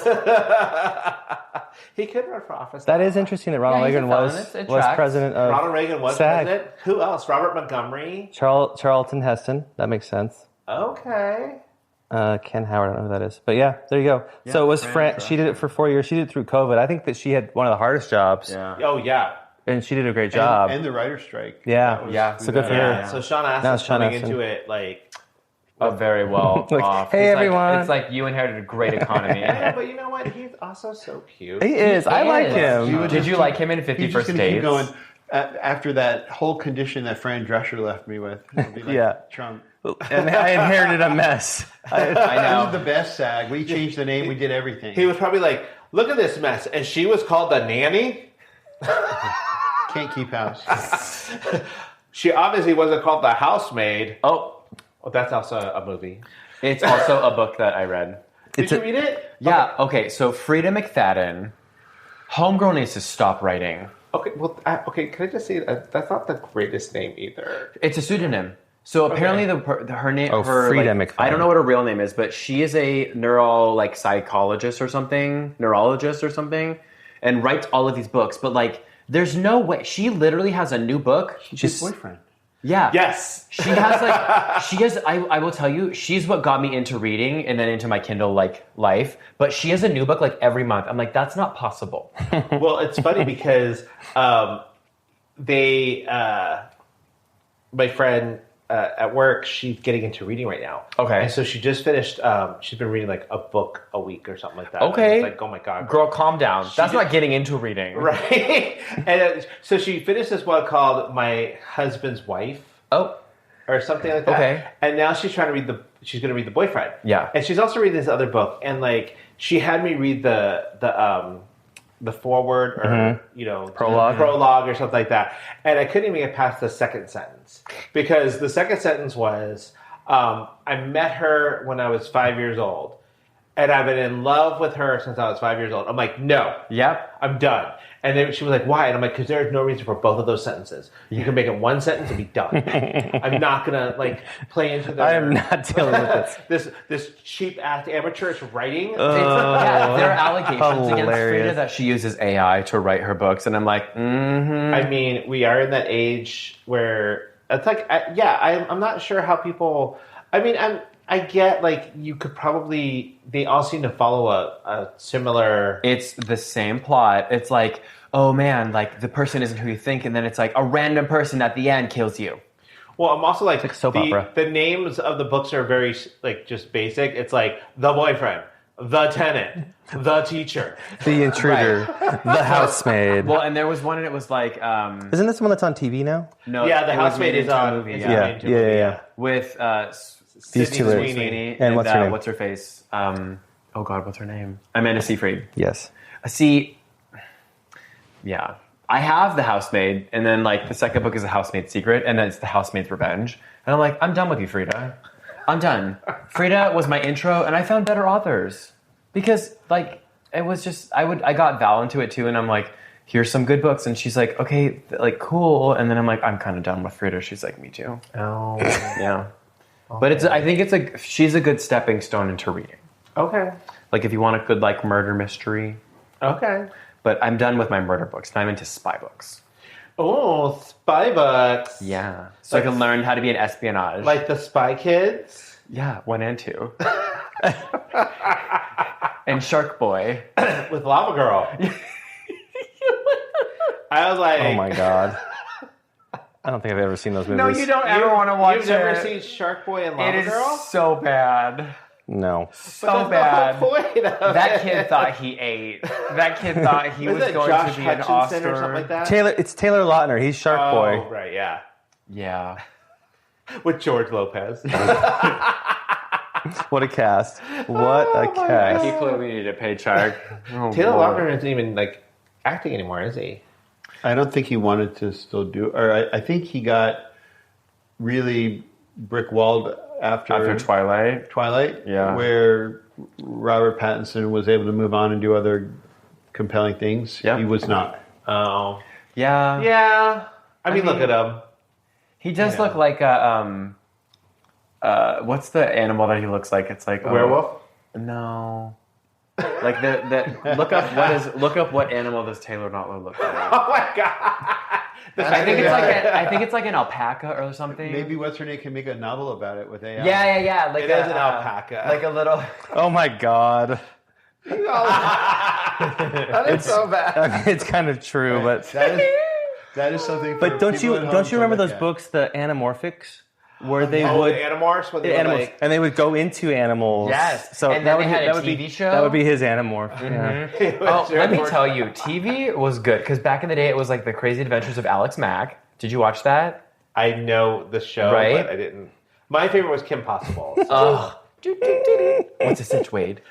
B: He could run for office.
C: That is interesting that Ronald
A: Yeah, he's
C: Reagan
A: a felon.
C: was
A: It
C: was
A: tracks.
C: president of
B: Ronald Reagan was
C: SAG.
B: president. Who else? Robert Montgomery.
C: Charlton Heston. That makes sense.
B: Okay.
C: Ken Howard. I don't know who that is. But yeah, there you go. So it was Fran. She did it for 4 years. She did it through COVID. I think that she had one of the hardest jobs.
A: Yeah.
B: Oh yeah.
C: And she did a great job.
D: And the writer's strike.
C: Yeah. So good for her.
B: So Sean
C: Now
B: Astin's
C: it's Sean
B: coming
C: Astin.
B: into it like.
A: Very well
C: Like,
A: off.
C: hey,
A: He's like-
C: everyone.
A: it's like you inherited a great economy.
B: Yeah, but you know what? He's also so cute.
C: He is. I like him.
A: Did you like him in 50
D: He's
A: First
D: just going to keep
A: Dates?
D: going after that whole condition that Fran Drescher left me with. It'll be like
C: Yeah.
D: Trump.
C: And I inherited a mess.
A: I
D: This
A: know.
D: is the best SAG. We changed the name. We did everything.
B: He was probably like, "Look at this mess," and she was called the nanny.
D: Can't keep house.
B: She obviously wasn't called the housemaid.
A: Oh,
B: Well, that's also a movie.
A: it's also a book that I read.
B: Did you read it?
A: Yeah, okay, so Frida McFadden, Homegirl needs to stop writing.
B: Okay. Well, can I just say that's not the greatest name either.
A: It's a pseudonym. So apparently her name,
C: Frida McFadden.
A: I don't know what her real name is, but she is a psychologist or something, neurologist or something, and writes all of these books. But there's no way. She literally has a new book.
D: His boyfriend.
A: Yeah.
B: Yes.
A: She has I will tell you, she's what got me into reading and then into my Kindle life. But she has a new book every month. I'm like, that's not possible.
B: Well, it's funny because my friend at work, she's getting into reading right now.
A: Okay.
B: And so she just finished, she's been reading like a book a week or something like that.
A: Okay.
B: It's like, oh my God.
A: Girl, calm down. That's not getting into reading.
B: Right. And so she finished this one called My Husband's Wife.
A: Oh.
B: Or something like that.
A: Okay.
B: And now she's trying to read she's going to read The Boyfriend.
A: Yeah.
B: And she's also reading this other book. And like, she had me read the foreword or, prologue or something like that. And I couldn't even get past the second sentence because the second sentence was, I met her when I was 5 years old and I've been in love with her since I was 5 years old. I'm like, no.
A: Yep.
B: I'm done. And then she was like, why? And I'm like, because there's no reason for both of those sentences. You can make it one sentence and be done. I'm not going to like play into
C: I am not dealing with
B: this cheap ass amateurish writing.
A: There are allegations against Frida that she uses AI to write her books. And I'm like,
B: I mean, we are in that age where it's like, I'm not sure how people, I mean, I get like you could probably, they all seem to follow a similar.
A: It's the same plot. It's like, oh man, like the person isn't who you think. And then it's like a random person at the end kills you.
B: Well, I'm also like
C: soap opera.
B: The names of the books are very like just basic. It's like The Boyfriend, The Tenant, The Teacher,
C: The Intruder, The Housemaid.
A: Well, and there was one and it was like...
C: Isn't this the one that's on TV now?
A: No,
B: yeah, The Housemaid is on...
A: movie.
C: Yeah.
A: With
C: these two ladies.
A: Sweeney
C: And what's her name?
A: what's her face? Oh God, what's her name? Amanda Seyfried.
C: Yes.
A: See, yeah. I have The Housemaid, and then like the second book is The Housemaid's Secret, and then it's The Housemaid's Revenge. And I'm like, I'm done with you, Frida. I'm done. Frida was my intro, and I found better authors. Because like it was just I got Val into it too, and I'm like, here's some good books, and she's like, okay, like cool, and then I'm like, I'm kind of done with Frida. She's like, me too.
B: Oh,
A: yeah. Okay. But I think she's a good stepping stone into reading.
B: Okay.
A: Like if you want a good like murder mystery.
B: Okay.
A: But I'm done with my murder books. Now I'm into spy books.
B: Oh, spy books.
A: Yeah. So like, I can learn how to be an espionage.
B: Like the Spy Kids?
A: Yeah, 1 and 2. And Shark Boy.
B: With Lava Girl. I was like...
C: Oh my God. I don't think I've ever seen those movies.
A: No, you don't ever want to watch it.
B: You've never seen Shark Boy and Lava Girl?
A: It is so bad.
C: No.
A: So bad.
B: The whole point of
A: that kid thought he ate. That kid thought he was going
B: Josh
A: to be an
B: Hutcherson
A: Oscar.
B: or something like that?
C: It's Taylor Lautner. He's Shark Boy.
B: Oh, right, yeah.
A: Yeah.
B: With George Lopez.
C: What a cast. What a cast.
A: He clearly needed a paycheck. Oh,
B: Taylor
A: Lord.
B: Lautner isn't even like acting anymore, is he?
D: I don't think he wanted to still do, or I think he got really brick-walled after
A: Twilight.
D: Yeah. Where Robert Pattinson was able to move on and do other compelling things.
A: Yep.
D: He was not.
B: Oh.
A: Yeah.
B: Yeah. I mean, look at him.
A: He does look like a, what's the animal that he looks like? It's like...
B: werewolf?
A: No. Like look up what animal does Taylor Lautner look like.
B: Oh my God.
A: I think it's like an alpaca or something.
D: Maybe what's her name can make a novel about it with AI.
A: Yeah. Like
B: it is an alpaca.
A: Like a little.
C: Oh my God.
B: That is so bad.
C: I mean, it's kind of true, but
D: that is something.
C: But don't you remember those books, the Anamorphics, where they would
B: the Animorphs, where they
C: animals,
B: like,
C: and they would go into animals.
A: Yes.
C: So
A: and
C: that
A: then
C: would
A: they had a
C: be
A: TV show.
C: That would be his Animorph.
A: Mm-hmm.
C: Yeah.
A: Oh, let me tell you, TV was good because back in the day it was like the Crazy Adventures of Alex Mack. Did you watch that?
B: I know the show,
A: right?
B: But I didn't. My favorite was Kim Possible.
A: What's a Stitch Wade?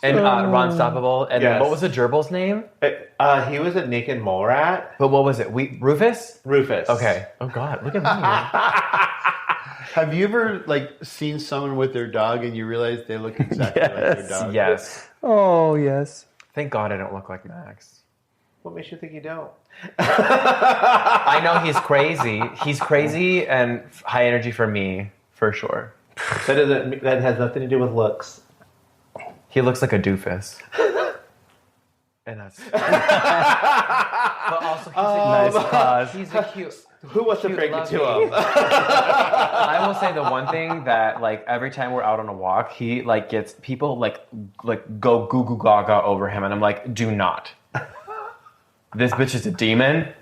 A: And Ron Stoppable. And then what was the gerbil's name?
B: He was a naked mole rat.
A: But what was it? Rufus?
B: Rufus.
A: Okay. Oh God, look at me.
D: Have you ever seen someone with their dog and you realize they look exactly like their dog?
A: Yes.
C: Oh yes.
A: Thank God I don't look like Max.
B: What makes you think you don't?
A: I know he's crazy. He's crazy and high energy for me, for sure.
B: That has nothing to do with looks.
A: He looks like a doofus. And that's. But also,
C: nice pause.
A: He's a cute.
B: Who wants to break it to him?
A: I will say the one thing that every time we're out on a walk, he gets people go goo goo gaga over him, and I'm like, do not. This bitch is a demon.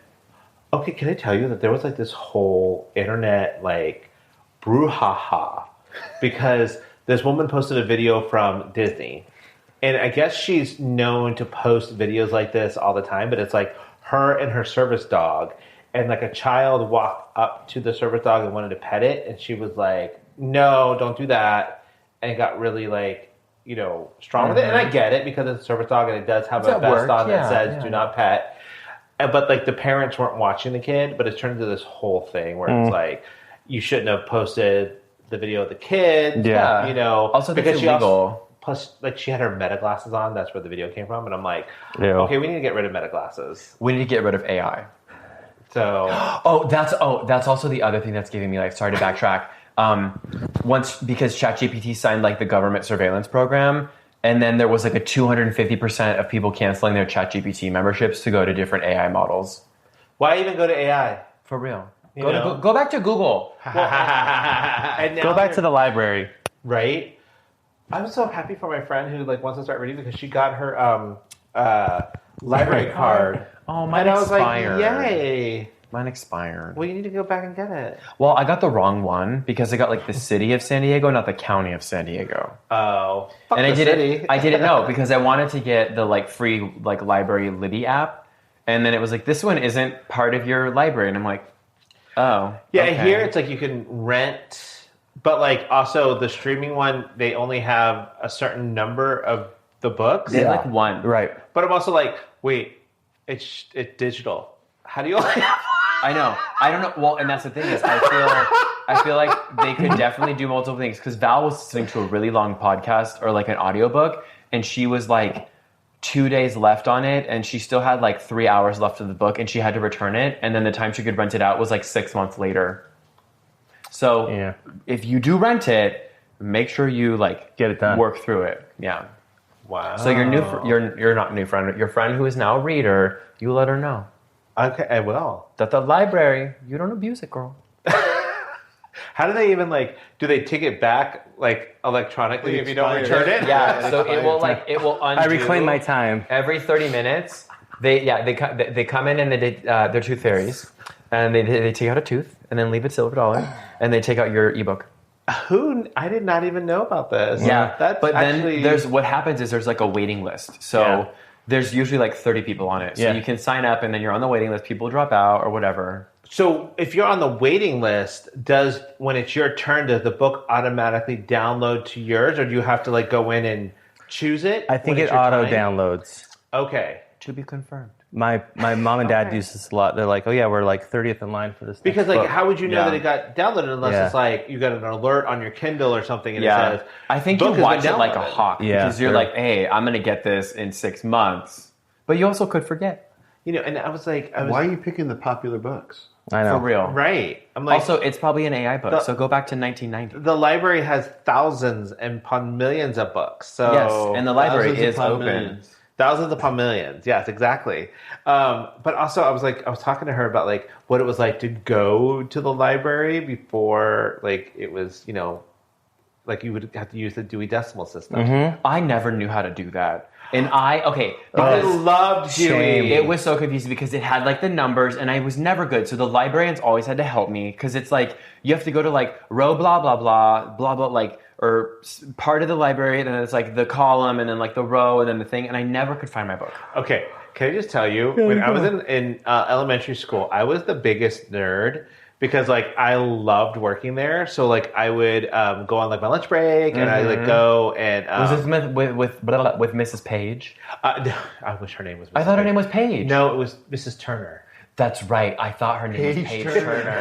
B: Okay, can I tell you that there was like this whole internet like brouhaha because this woman posted a video from Disney, and I guess she's known to post videos like this all the time, but it's like her and her service dog, and like a child walked up to the service dog and wanted to pet it, and she was like, no, don't do that, and it got really like, strong with it, and I get it because it's a service dog and it does have a vest on that says do not pet. But like the parents weren't watching the kid, but it's turned into this whole thing where it's like you shouldn't have posted the video of the kid.
A: Yeah, Also, because she illegal.
B: Plus, like she had her meta glasses on. That's where the video came from. And I'm like, okay, we need to get rid of meta glasses.
A: We need to get rid of AI.
B: So
A: that's also the other thing that's giving me like. Sorry to backtrack. Because ChatGPT signed like the government surveillance program. And then there was like a 250% of people canceling their ChatGPT memberships to go to different AI models.
B: Why even go to AI?
A: For real. Go back to Google.
B: And now
C: go back to the library.
B: Right? I'm so happy for my friend who like wants to start reading because she got her library card.
A: Oh, mine
B: and I was
A: expired.
B: like, yay.
A: Mine expired.
B: Well, you need to go back and get it.
A: Well, I got the wrong one because I got like the city of San Diego, not the county of San Diego.
B: Oh, fuck
A: and
B: the
A: I did
B: city.
A: it. I didn't know because I wanted to get the like free like library Libby app, and then it was like this one isn't part of your library, and I'm like, oh,
B: yeah.
A: okay.
B: Here it's like you can rent, but like also the streaming one, they only have a certain number of the books.
A: They like one,
C: right?
B: But I'm also like, wait, it's digital. How do you?
A: I know. I don't know. Well, and that's the thing is, I feel like they could definitely do multiple things because Val was listening to a really long podcast or like an audiobook, and she was like 2 days left on it, and she still had like 3 hours left of the book, and she had to return it, and then the time she could rent it out was like 6 months later. So if you do rent it, make sure you like
C: get it done,
A: work through it. Yeah.
B: Wow.
A: So you're not new friend, your friend who is now a reader, you let her know.
B: Okay, I will.
A: That the library, you don't abuse it, girl.
B: How do they even like? Do they take it back like electronically if you don't return it?
A: Yeah, so it will undo.
C: I reclaim my time
A: every 30 minutes. They come in and they're tooth fairies, and they take out a tooth and then leave it $silver, and they take out your ebook.
B: I did not even know about this.
A: Yeah,
B: but
A: then what happens is there's like a waiting list. So there's usually like 30 people on it. So you can sign up and then you're on the waiting list. People drop out or whatever.
B: So if you're on the waiting list, when it's your turn, does the book automatically download to yours, or do you have to like go in and choose it?
C: I think it auto downloads.
B: Okay.
A: To be confirmed.
C: My mom and dad use this a lot. They're like, oh yeah, we're like 30th in line for this.
B: Because like, how would you know that it got downloaded unless it's like you got an alert on your Kindle or something and it says,
A: I think you watch it like a hawk because you're
C: sure.
A: like, hey, I'm going to get this in 6 months. But you also could forget.
B: And I was like,
D: why are you picking the popular books?
C: I know.
A: For real.
B: Right. I'm like,
A: also, it's probably an AI book, so go back to 1990.
B: The library has thousands and upon millions of books. So
A: yes, and the library is open.
B: Millions. Thousands upon millions. Yes, exactly. But also, I was talking to her about like what it was like to go to the library before, like it was, like you would have to use the Dewey Decimal System.
C: Mm-hmm.
A: I never knew how to do that. And I
B: loved Dewey.
A: It was so confusing because it had like the numbers and I was never good. So the librarians always had to help me because it's like you have to go to like row blah, blah, blah, blah, blah, like, or part of the library and then it's like the column and then like the row and then the thing. And I never could find my book.
B: Okay. Can I just tell you, when I was in elementary school, I was the biggest nerd. Because like I loved working there, so like I would go on like my lunch break, and I like go and
A: was this with Mrs. Page?
B: I wish her name was. Mrs.
A: I thought her
B: Page.
A: name was Page.
B: No, it was Mrs. Turner.
A: That's right. I thought her name was Paige Turner.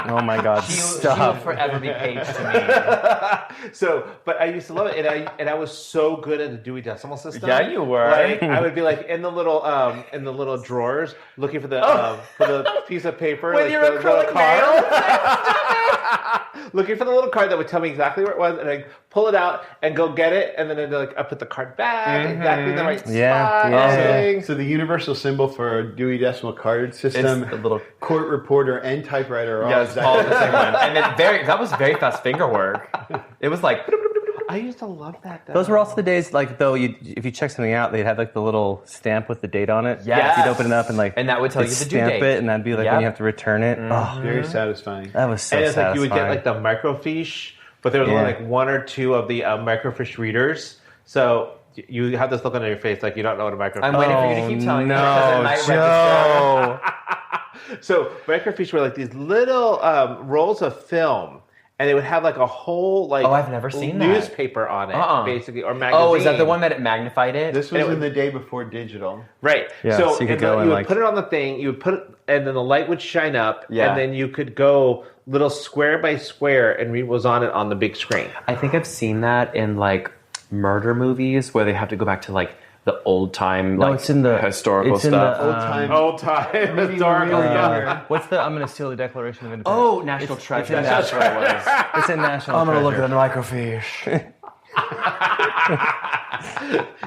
C: Oh my God!
A: She will forever be Paige to
B: me. So, but I used to love it, and I was so good at the Dewey Decimal System.
A: Yeah, you were.
B: Like I would be like in the little drawers looking for the piece of paper
A: with
B: like
A: your
B: the
A: acrylic
B: card. Looking for the little card that would tell me exactly where it was, and I pull it out and go get it, and then I put the card back exactly in the right spot.
C: Yeah.
D: So the universal symbol for a Dewey Decimal Card System,
A: it's a little
D: court reporter and typewriter are
A: all the same one. And then that was very fast finger work. It was like,
B: I used to love that. Though.
C: Those were also the days, like, though, if you check something out, they'd have, like, the little stamp with the date on it.
A: Yes.
C: You'd open it up and, like...
A: And that would tell you the due
C: stamp
A: date.
C: it, and that'd be, like, when you have to return it. Oh,
D: Very satisfying.
C: that was so
B: And it's
C: satisfying.
B: like you would get, like, the microfiche, but there was only, like, one or two of the microfiche readers. So you have this look on your face like you don't know what a microfiche is.
A: I'm waiting for you to keep telling me.
C: No, Joe.
B: So microfiche were like these little rolls of film, and they would have like a whole like
A: I've never seen that.
B: newspaper on it, basically, or magazine.
A: Oh, is that the one that it magnified it?
D: This was in the day before digital.
B: Right.
C: Yeah,
B: so
C: so you could
B: you would
C: like...
B: put it on the thing, you would put it, and then the light would shine up,
A: Yeah.
B: and then you could go little square by square and read what was on it on the big screen.
A: I think I've seen that in like murder movies where they have to go back to like the old time, like
C: it's in the
A: historical
C: it's in
A: stuff.
C: the,
B: Old time historical stuff.
C: what's the... I'm going to steal the Declaration of Independence.
A: Oh, National Treasure. That's what it was.
C: It's in National
A: I'm gonna
C: Treasure.
A: look at the microfiche.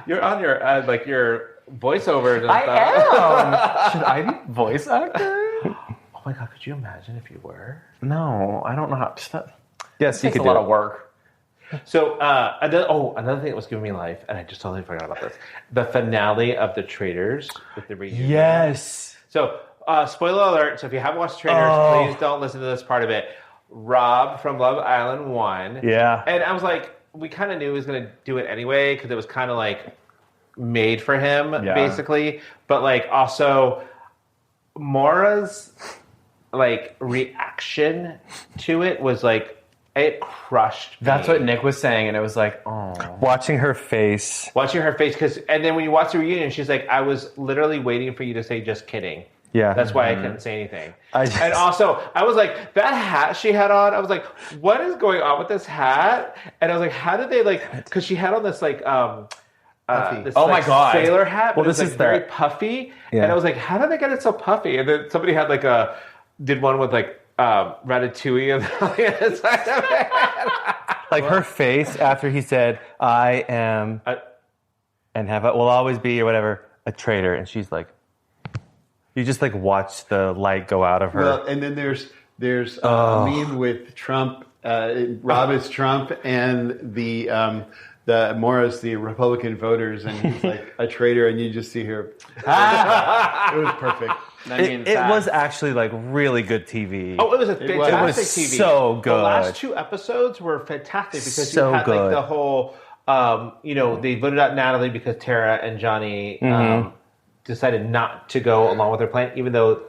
B: You're on your like your voiceovers and
A: I
B: stuff.
A: am. Should I be voice actor?
B: Oh my god, could you imagine if you were?
A: No, I don't know how.
C: Yes, you
A: Takes
C: could
A: a
C: do
A: lot
C: it.
A: of work.
B: So another thing that was giving me life, and I just totally forgot about this: the finale of The Traitors with the reunion.
C: Yes.
B: So spoiler alert: so if you haven't watched Traitors, please don't listen to this part of it. Rob from Love Island won.
C: Yeah.
B: And I was like, we kind of knew he was going to do it anyway because it was kind of like made for him, basically. But like also, Maura's like reaction to it was like. It crushed me.
A: That's what Nick was saying, and it was like, oh.
C: Watching her face.
B: Watching her face, and then when you watch the reunion, she's like, I was literally waiting for you to say just kidding.
C: Yeah.
B: That's why I couldn't say anything.
C: And
B: also, I was like, that hat she had on, I was like, what is going on with this hat? And I was like, how did they like, because she had on this like, this,
A: oh
B: like,
A: my God.
B: sailor hat, but
C: Well,
B: it was
C: this
B: like
C: is
B: very
C: the-
B: puffy.
C: Yeah.
B: And I was like, how did they get it so puffy? And then somebody had like did one with like, Ratatouille on the other side of it.
C: Like her face after he said, I am, and will always be, or whatever, a traitor. And she's like, you just like watch the light go out of her.
D: Well, and then there's a meme with Trump. Rob is Trump, and the Maura's the Republican voters, and he's like a traitor, and you just see her. It was perfect.
C: It was actually like really good TV.
B: Oh, it was a fantastic
C: was
B: TV.
C: so good.
B: The last two episodes were fantastic because
C: So
B: you had
C: good.
B: like the whole, they voted out Natalie because Tara and Johnny decided not to go along with their plan, even though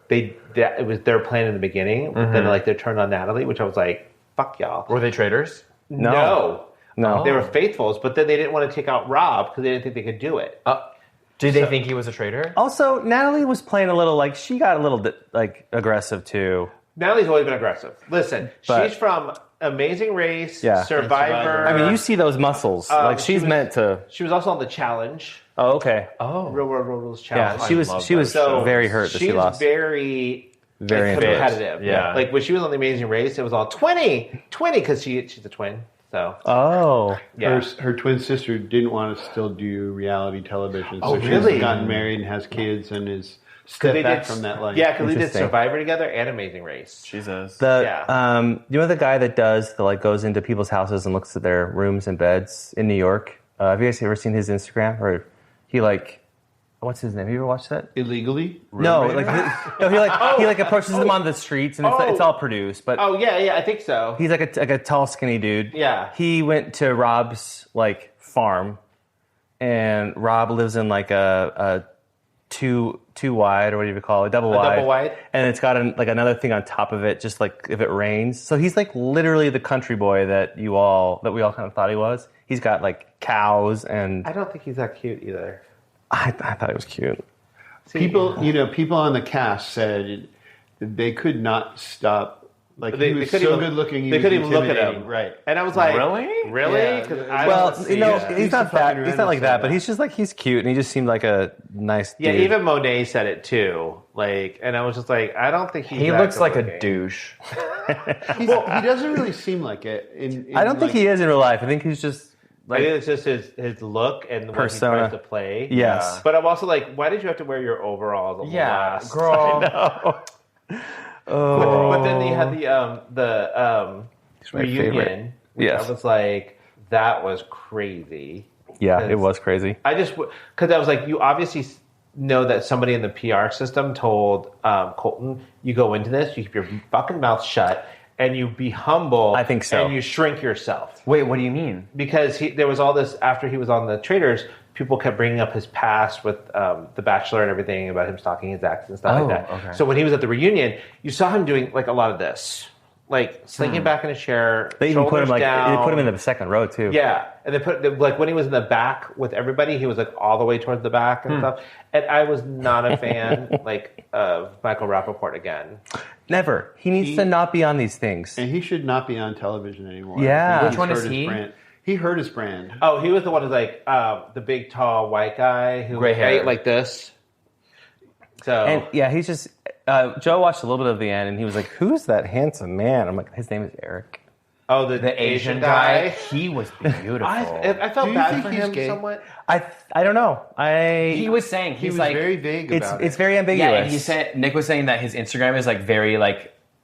B: it was their plan in the beginning. Then like they turned on Natalie, which I was like, fuck y'all.
A: Were they traitors?
C: No.
B: They were faithfuls, but then they didn't want to take out Rob because they didn't think they could do it.
A: Did they think he was a traitor?
C: Also, Natalie was playing a little like, she got a little like aggressive too.
B: Natalie's always been aggressive. Listen,
C: But-
B: she's from Amazing Race,
C: Yeah.
B: Survivor.
C: I mean, you see those muscles. Like
B: she
C: she's
B: was-
C: meant to.
B: She was also on The Challenge.
C: Oh, okay.
B: Real World Rules
C: Yeah,
B: Challenge.
C: she was
B: So
C: very hurt that she
B: she's
C: lost.
B: very
C: Very
B: like,
C: fit.
B: competitive.
A: Yeah.
B: Like when she was on The Amazing Race, it was all 20 because she's a twin. So
C: Oh.
B: yeah.
D: Her twin sister didn't want to still do reality television, so
B: really?
D: she's gotten married and has kids and is stepped back from that life.
B: Yeah, because they did
C: Interesting.
B: Survivor together and Amazing Race.
A: Jesus.
C: You know the guy that goes into people's houses and looks at their rooms and beds in New York? Have you guys ever seen his Instagram? Or he what's his name? Have you ever watched that?
D: Illegally?
C: No, he approaches them on the streets and it's all produced. But
B: Oh yeah, I think so.
C: he's like a tall, skinny dude.
B: Yeah.
C: He went to Rob's like farm, and Rob lives in like a two wide, or what do you call it, double wide, and it's got another thing on top of it, just like if it rains. So he's like literally the country boy that we all kind of thought he was. He's got like cows, and
B: I don't think he's that cute either.
C: I thought he was cute.
D: People on the cast said they could not stop. Like he was so good looking,
B: They couldn't even look at him.
D: Right.
B: And I was like,
A: Really?
B: Really?
D: Yeah.
C: Well,
B: He's
C: he's not that. He's not like that, but
D: Yeah.
C: he's just like he's cute, and he just seemed like a nice dude.
B: Yeah, even Monet said it too. Like, and I was just like, I don't think
A: He looks like a douche.
D: He doesn't really seem like it.
C: I don't think he is in real life. I think he's just
B: I think it's just his look and the
C: persona.
B: way he tries to play.
C: Yes.
B: But I'm also like, why did you have to wear your overalls?
A: Yeah,
B: last?
A: girl.
B: But then they had the
C: my
B: reunion.
C: favorite.
B: Which
C: Yes.
B: I was like, That was crazy.
C: Yeah, it was crazy.
B: Because I was like, you obviously know that somebody in the PR system told Colton, you go into this, you keep your fucking mouth shut, and you be humble.
C: I think so.
B: And you shrink yourself.
A: Wait, what do you mean?
B: Because there was all this, after he was on the Traitors, people kept bringing up his past with The Bachelor and everything about him stalking his ex and stuff like that.
A: Okay.
B: So when he was at the reunion, you saw him doing like a lot of this. Like slinking back in a chair,
C: They even put him
B: down.
C: they put him in the second row too.
B: Yeah, and they put like when he was in the back with everybody, he was like all the way towards the back and stuff. And I was not a fan of Michael Rappaport again.
C: Never. He needs to not be on these things.
D: And he should not be on television anymore.
C: Yeah.
A: Which one is he?
D: He hurt his brand.
B: Oh, he was the one who's like the big, tall, white guy who
A: Gray hair.
B: ate like this. So
C: And yeah, he's just. Joe watched a little bit of the end, and he was like, "Who's that handsome man?" I'm like, "His name is Eric."
B: oh,
A: The Asian guy, he was beautiful.
B: I felt
D: Do you
B: bad
D: think
B: for
D: he's
B: him
D: gay?
B: somewhat.
C: I don't know.
A: He was saying
D: He
A: he's
D: was
A: like
D: very vague about it.
C: It's very ambiguous.
A: yeah, and he said Nick was saying that his Instagram is like very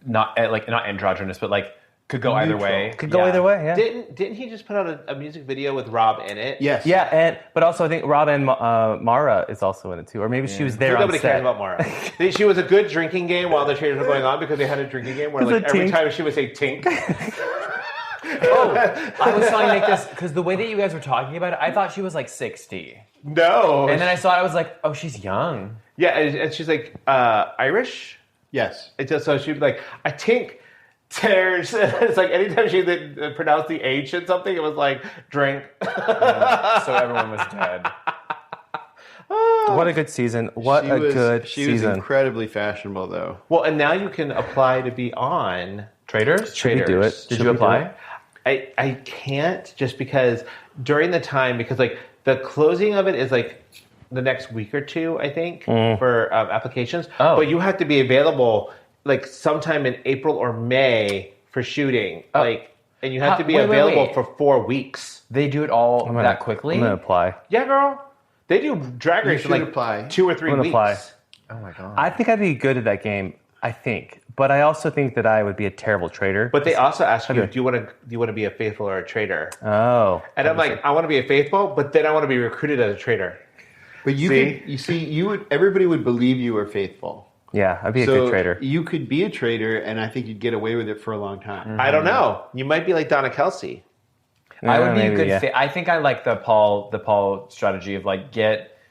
A: not androgynous, but like could go either way.
C: Could go either way. Yeah.
B: Didn't he just put out a music video with Rob in it?
D: Yes.
C: Yeah, but also I think Robin Mara is also in it too, or maybe she was there on
B: Nobody
C: set.
B: cares about Mara. She was a good drinking game while the Traitors were going on because they had a drinking game where like every time she would say tink.
A: I was telling Nick this because the way that you guys were talking about it, I thought she was like 60.
B: No.
A: And then I saw it, I was like, oh, she's young.
B: Yeah, and she's like Irish.
D: Yes.
B: It's just so she'd be like, I tink tears. It's like anytime she pronounced the H in something, it was like drink.
A: So everyone was dead.
C: What a good season!
D: She was incredibly fashionable, though.
B: Well, and now you can apply to be on
A: Traitors?
C: Should we do it?
A: Did you apply?
B: I can't just because during the time, because like the closing of it is like the next week or two, I think, for applications.
A: Oh.
B: But you have to be available like sometime in April or May for shooting. And you have to be available for 4 weeks.
A: They do it all that quickly?
C: I'm gonna apply.
B: Yeah, girl. They do Drag Race in like
D: apply.
B: 2 or 3
C: I'm gonna
B: weeks.
C: apply.
A: Oh my God.
C: I think I'd be good at that game. I think, but I also think that I would be a terrible traitor.
B: But they also ask you, do you want to be a faithful or a traitor?
C: Oh,
B: And I'm like, I want to be a faithful, but then I want to be recruited as a traitor.
D: But everybody would believe you were faithful.
C: yeah, I'd be a good traitor.
D: You could be a traitor, and I think you'd get away with it for a long time.
B: I don't know. You might be like Donna Kelsey.
A: I would be a
C: maybe,
A: good
C: yeah.
A: fit. I think I like the Paul strategy of like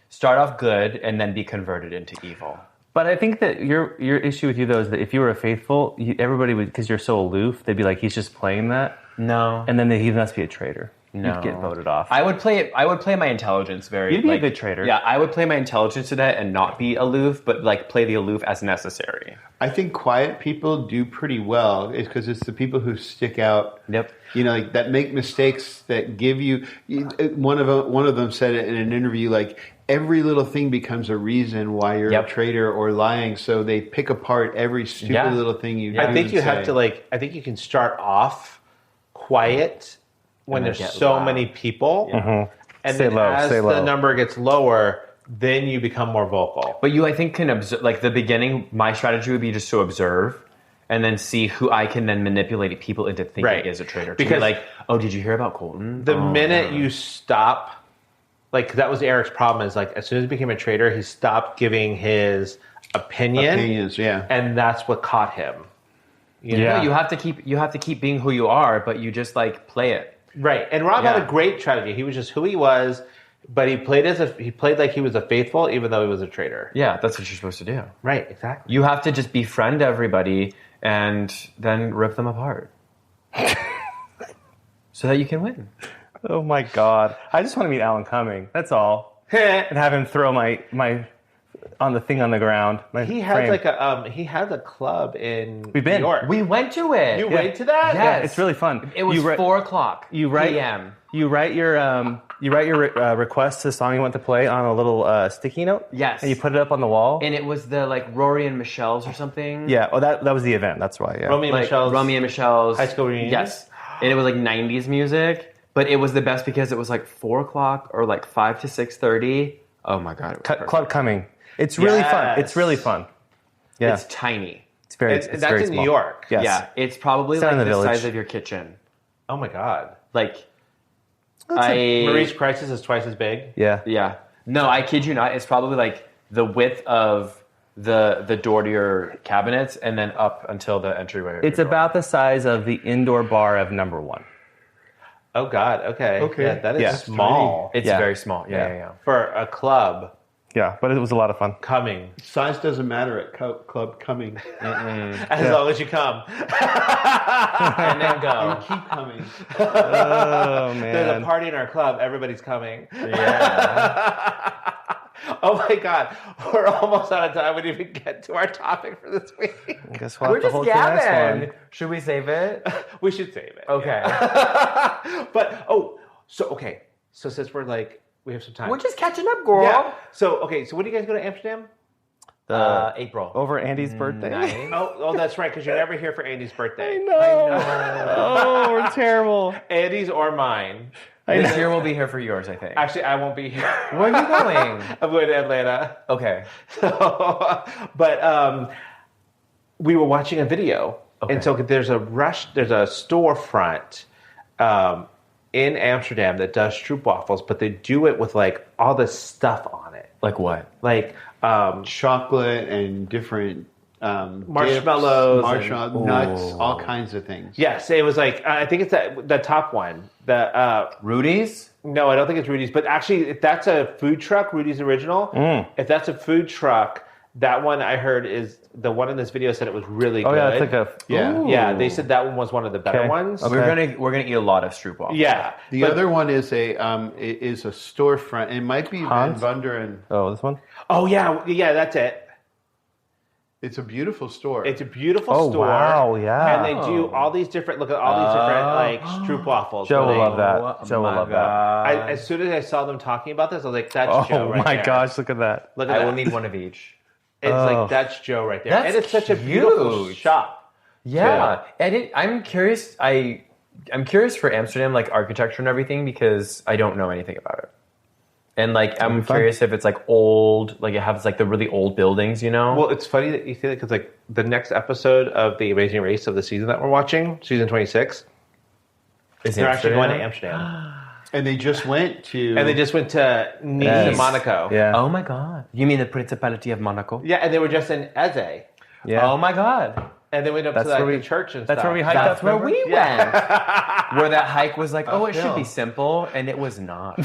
A: start off good and then be converted into evil.
C: But I think that your issue with you though is that if you were a faithful, everybody would, because you're so aloof, they'd be like, he's just playing that,
A: No.
C: and then he must be a traitor.
A: No.
C: You'd get voted off.
A: I would play my intelligence very.
C: You'd be a good traitor.
A: Yeah, I would play my intelligence to that and not be aloof, but like play the aloof as necessary.
D: I think quiet people do pretty well. It's because it's the people who stick out.
A: Yep.
D: You know, like that make mistakes that give you. One of them said it in an interview. Like every little thing becomes a reason why you're a traitor or lying. So they pick apart every stupid little thing you do.
B: I think you have to I think you can start off quiet when there's so many people, and
C: Stay
B: then
C: low,
B: as
C: stay
B: the
C: low.
B: number gets lower, then you become more vocal.
A: But I think can observe. Like the beginning, my strategy would be just to observe, and then see who I can then manipulate people into thinking is a traitor.
B: Because
A: like, oh, did you hear about Colton?
B: The minute you stop, like that was Eric's problem. Is like as soon as he became a traitor, he stopped giving his
D: opinions. Yeah,
B: and that's what caught him.
A: You know, you have to keep being who you are, but you just like play it.
B: Right, and Rob had a great strategy. He was just who he was, but he played like he was a faithful, even though he was a traitor.
A: Yeah, that's what you're supposed to do.
B: Right, exactly.
A: You have to just befriend everybody and then rip them apart, so that you can win.
C: Oh my God! I just want to meet Alan Cumming. That's all, and have him throw my on the thing on the ground.
B: He has he has a club in
C: We've been.
B: New York.
A: We went to it.
B: You went to that?
A: Yes.
C: Yeah, it's really fun.
A: It was 4:00 p.m.
C: You write your request to the song you want to play on a little sticky note.
A: Yes.
C: And you put it up on the wall.
A: And it was the like Rory and Michelle's or something.
C: Yeah. Oh, that was the event. That's why. Yeah.
B: Romy and Michelle's
A: high
B: school reunion.
A: Yes. And it was like 90s music, but it was the best because it was like 4:00 or like 5 to 6:30. Oh my God.
C: Club Cumming. It's really fun. It's really fun. Yeah.
A: It's tiny.
C: It's very.
B: That's
C: very
B: in
C: small.
B: New York.
C: Yes.
A: Yeah. It's probably
C: It's down
A: like
C: in
A: the
C: the
A: size
C: village.
A: of your kitchen.
B: Oh my God.
A: Like
B: Marie's Crisis is twice as big.
C: Yeah.
A: Yeah. No, I kid you not. It's probably like the width of the door to your cabinets and then up until the entryway.
C: It's about the size of the indoor bar of number 1.
B: Oh, God. Okay. Yeah, that is small.
A: It's very small. Yeah.
B: For a club.
C: Yeah, but it was a lot of fun.
B: Coming.
D: Size doesn't matter at Club Coming.
B: As long as you come. And then go.
D: And keep coming.
C: Oh, man.
B: There's a party in our club. Everybody's coming.
A: Yeah.
B: Oh, my God. We're almost out of time. We didn't even get to our topic for this week.
C: I guess we'll
A: We're
C: have to
A: just
C: hold to the next
A: gabbing.
C: one.
A: Should we save it?
B: We should save it.
A: Okay.
B: But, so since we're like, we have some time.
A: We're just catching up, girl.
B: Yeah. So when do you guys go to Amsterdam?
A: April.
C: Over Andy's birthday.
B: Oh, that's right, because you're never here for Andy's birthday.
C: I know. Oh, we're terrible.
B: Andy's or mine.
A: This year we'll be here for yours, I think.
B: Actually, I won't be here.
A: Where are you going?
B: I'm going to Atlanta.
A: Okay.
B: But we were watching a video, and so there's a storefront in Amsterdam that does stroopwafels, but they do it with like all this stuff on it.
A: Like what?
B: Like
D: chocolate and different
B: marshmallows,
D: dips, nuts, all kinds of things.
B: Yes, it was like I think it's the top one. The
A: Rudy's?
B: No, I don't think it's Rudy's. But actually, if that's a food truck, Rudy's Original. If that's a food truck, that one I heard is the one in this video said it was really good.
C: Oh yeah, it's like
B: yeah. They said that one was one of the better ones.
A: Okay. We're gonna eat a lot of stroopwafels.
B: Yeah.
D: The other one is a storefront. It might be Van
C: Hans?
D: Wunderen.
C: Oh, this one?
B: Oh yeah, that's it.
D: It's a beautiful store.
B: It's a beautiful
C: Oh,
B: store.
C: wow, yeah.
B: And they do all these different. Look at all these different like stroopwafels.
C: Joe will love
A: Oh,
C: that. Joe will love that.
B: As soon as I saw them talking about this, I was like, "That's Joe
C: Oh
B: right
C: my
B: there."
C: gosh, look at that.
B: Look at
A: I
B: that.
A: will need one of each.
B: It's like that's Joe right there,
A: That's
B: and it's such a beautiful
A: cute.
B: shop.
A: Yeah. And I'm curious. I'm curious for Amsterdam, like architecture and everything, because I don't know anything about it. And like, I'm curious if it's like old, like it has like the really old buildings, you know?
B: Well, it's funny that you say that because like the next episode of the Amazing Race of the season that we're watching, season 26, they're actually going to Amsterdam.
D: and they just went to
B: Nice and Monaco.
C: Yeah.
A: Oh my God. You mean the Principality of Monaco?
B: Yeah, and they were just in Eze.
C: Yeah.
A: Oh my God.
B: And they went up to
C: That's where
B: the
C: we-
B: church and
C: that's
B: stuff.
C: where we hiked
A: That's
C: up.
A: where we
B: Yeah.
A: went. Where that hike was like, oh, it should
D: Uphill.
A: be simple. And it was not.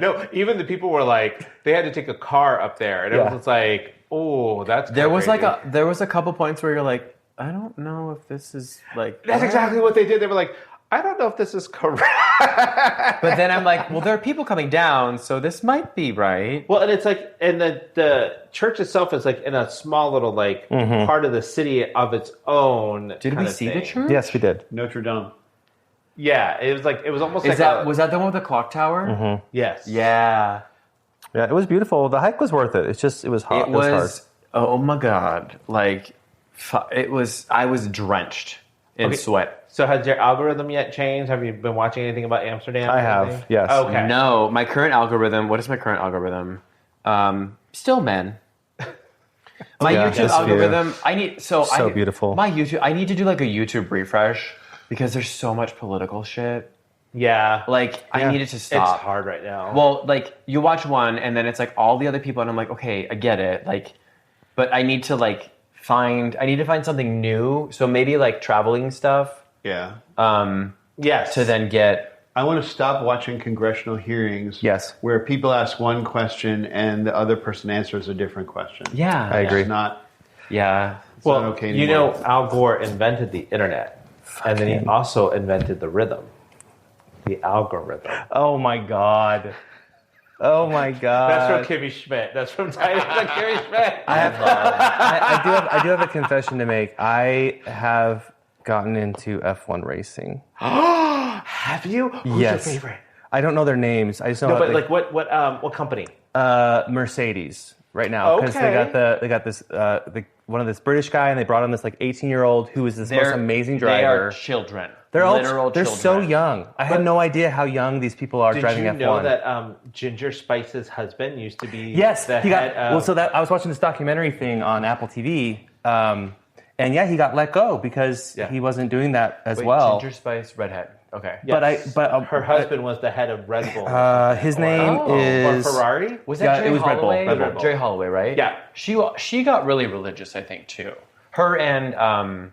B: No, even the people were like, they had to take a car up there. And it was just like, oh, that's
A: There was
B: crazy.
A: there was a couple points where you're like, I don't know if this is like.
B: That's exactly what they did. They were like, I don't know if this is correct.
A: But then I'm like, well, there are people coming down, so this might be right.
B: Well, and it's like, and the church itself is like in a small little like part of the city of its own.
A: Did we see the church?
C: Yes, we did.
D: Notre Dame.
B: Yeah, it was almost
A: Was
B: like
A: that the one with the clock tower?
B: yes,
A: Yeah.
C: Yeah, it was beautiful. The hike was worth it. It's just, it was hot.
A: It
C: It was hard.
A: was. Oh my God! Like, it was. I was drenched in sweat.
B: So has your algorithm yet changed? Have you been watching anything about Amsterdam?
C: I
B: or
C: have,
B: anything?
C: yes.
B: Okay.
A: No, my current algorithm. What is my current algorithm? Still men. My
C: Yeah,
A: YouTube
C: just
A: algorithm. I need
C: So beautiful.
A: My YouTube. I need to do like a YouTube refresh because there's so much political shit.
B: Yeah.
A: Like I needed to
B: It's
A: stop.
B: hard right now.
A: Well, like you watch one and then it's like all the other people and I'm like, okay, I get it. Like, but I need to find something new. So maybe like traveling stuff.
D: Yeah.
B: yes.
A: To then get.
D: I want to stop watching congressional hearings.
C: Yes.
D: Where people ask one question and the other person answers a different question.
A: Yeah.
C: I agree.
D: It's not.
A: Yeah.
D: It's not okay anymore.
B: you know, Al Gore invented the internet, and then he also invented the rhythm, the algorithm.
C: Oh my God. Oh my God.
B: That's from Kimmy Schmidt. That's from Titans and Kimmy Schmidt.
C: I do have a confession to make. I have gotten into F1 racing.
B: Have you? Who's
C: Yes.
B: your favorite?
C: I don't know their names. I just know
B: No,
C: how
B: but
C: they-
B: like what company?
C: Mercedes right now because
B: Okay.
C: they got this one of this British guy and they brought on this like 18-year-old who is this most amazing driver.
A: They are children.
C: They're
A: literal
C: so
A: children.
C: young. I had no idea how young these people are
B: Did
C: driving
B: you
C: F1.
B: know that Ginger Spice's husband used to be
C: Yes,
B: the
C: he
B: head
C: got.
B: of...
C: I was watching this documentary thing on Apple TV, and And he got let go because he wasn't doing that as well.
A: Ginger Spice redhead. Okay.
B: Yes.
C: But
B: her husband was the head of Red Bull.
C: His name is
B: or Ferrari.
A: Was that Jay
C: it was
A: Holloway?
C: Red Bull.
A: Jay Holloway, right?
B: Yeah.
A: She got really religious, I think, too. Her and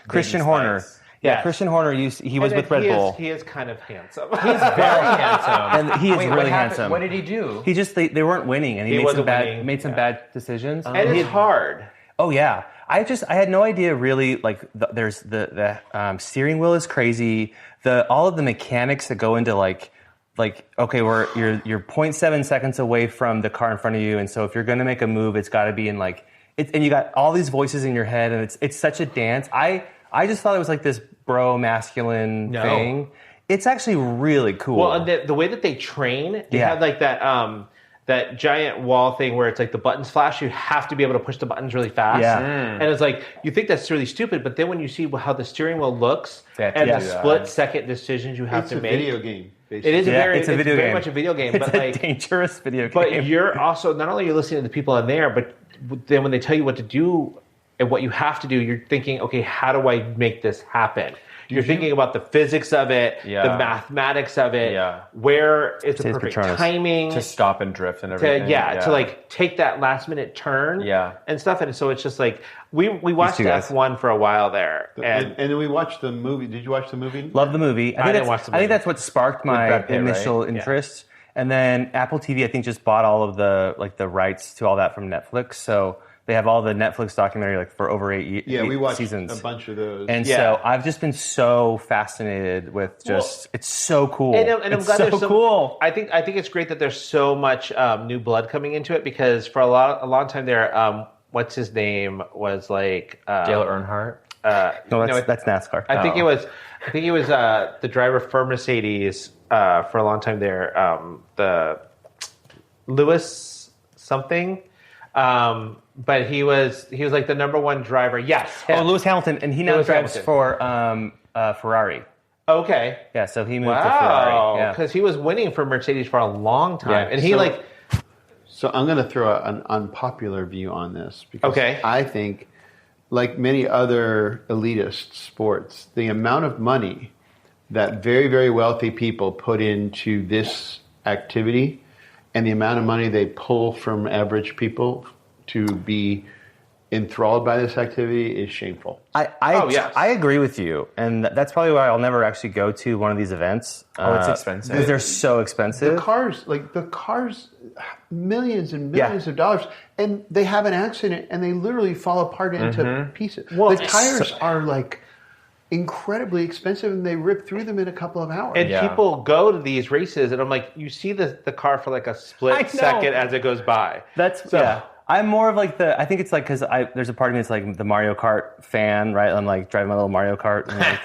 C: Christian Horner.
B: Yes.
C: Christian Horner he was with Red Bull.
B: He is kind of handsome.
A: He's very handsome.
C: And he is really handsome.
A: What did he do?
C: He just they weren't winning, and he made some bad decisions.
B: And it's hard.
C: Oh yeah, I had no idea really. Like there's the steering wheel is crazy. All of the mechanics that go into like okay, you're 0.7 seconds away from the car in front of you, and so if you're going to make a move, it's got to be in and you got all these voices in your head, and it's such a dance. I just thought it was like this bro masculine thing. It's actually really cool.
B: Well, and the way that they train, they have like that giant wall thing where it's like the buttons flash. You have to be able to push the buttons really fast.
C: Yeah.
B: And it's like, you think that's really stupid, but then when you see how the steering wheel looks and the split-second decisions you have to make.
D: It's a video game, basically.
B: It is very much a video game.
C: It's
B: but
C: a dangerous video game.
B: But you're also, not only are you listening to the people in there, but then when they tell you what to do and what you have to do, you're thinking, okay, how do I make this happen? You're thinking about the physics of it, the mathematics of it, where it's the perfect timing.
A: To stop and drift and everything.
B: To like take that last minute turn and stuff. And so it's just like, we watched F1 for a while there.
D: And then we watched the movie. Did you watch the movie?
C: Love the movie.
B: I didn't watch the movie.
C: I think that's what sparked my initial interest. And then Apple TV, I think, just bought all of the rights to all that from Netflix. So they have all the Netflix documentary for over 8 seasons.
D: Yeah, we watched a bunch of those.
C: And so I've just been so fascinated with it's so cool.
B: And I'm glad
C: there's
B: cool. I think it's great that there's so much new blood coming into it, because for a long time there, what's his name was like
A: Dale Earnhardt.
C: That's NASCAR.
B: I think it was the driver for Mercedes for a long time there. The Lewis something. But he was like the number one driver. Yes.
C: Lewis Hamilton, and he now drives for Ferrari.
B: Okay.
C: Yeah, so he moved to Ferrari.
B: Because he was winning for Mercedes for a long time, and
D: So I'm going to throw an unpopular view on this, because I think, like many other elitist sports, the amount of money that very, very wealthy people put into this activity, and the amount of money they pull from average people to be enthralled by this activity is shameful.
C: I agree with you, and that's probably why I'll never actually go to one of these events.
A: It's expensive.
C: Because they're so expensive.
D: The cars, millions and millions of dollars, and they have an accident and they literally fall apart into pieces. Well, the tires are like incredibly expensive, and they rip through them in a couple of hours.
B: And people go to these races, and I'm like, you see the car for like a split second as it goes by.
C: I'm more of like I think it's like, because there's a part of me that's like the Mario Kart fan, right? I'm like driving my little Mario Kart, and like,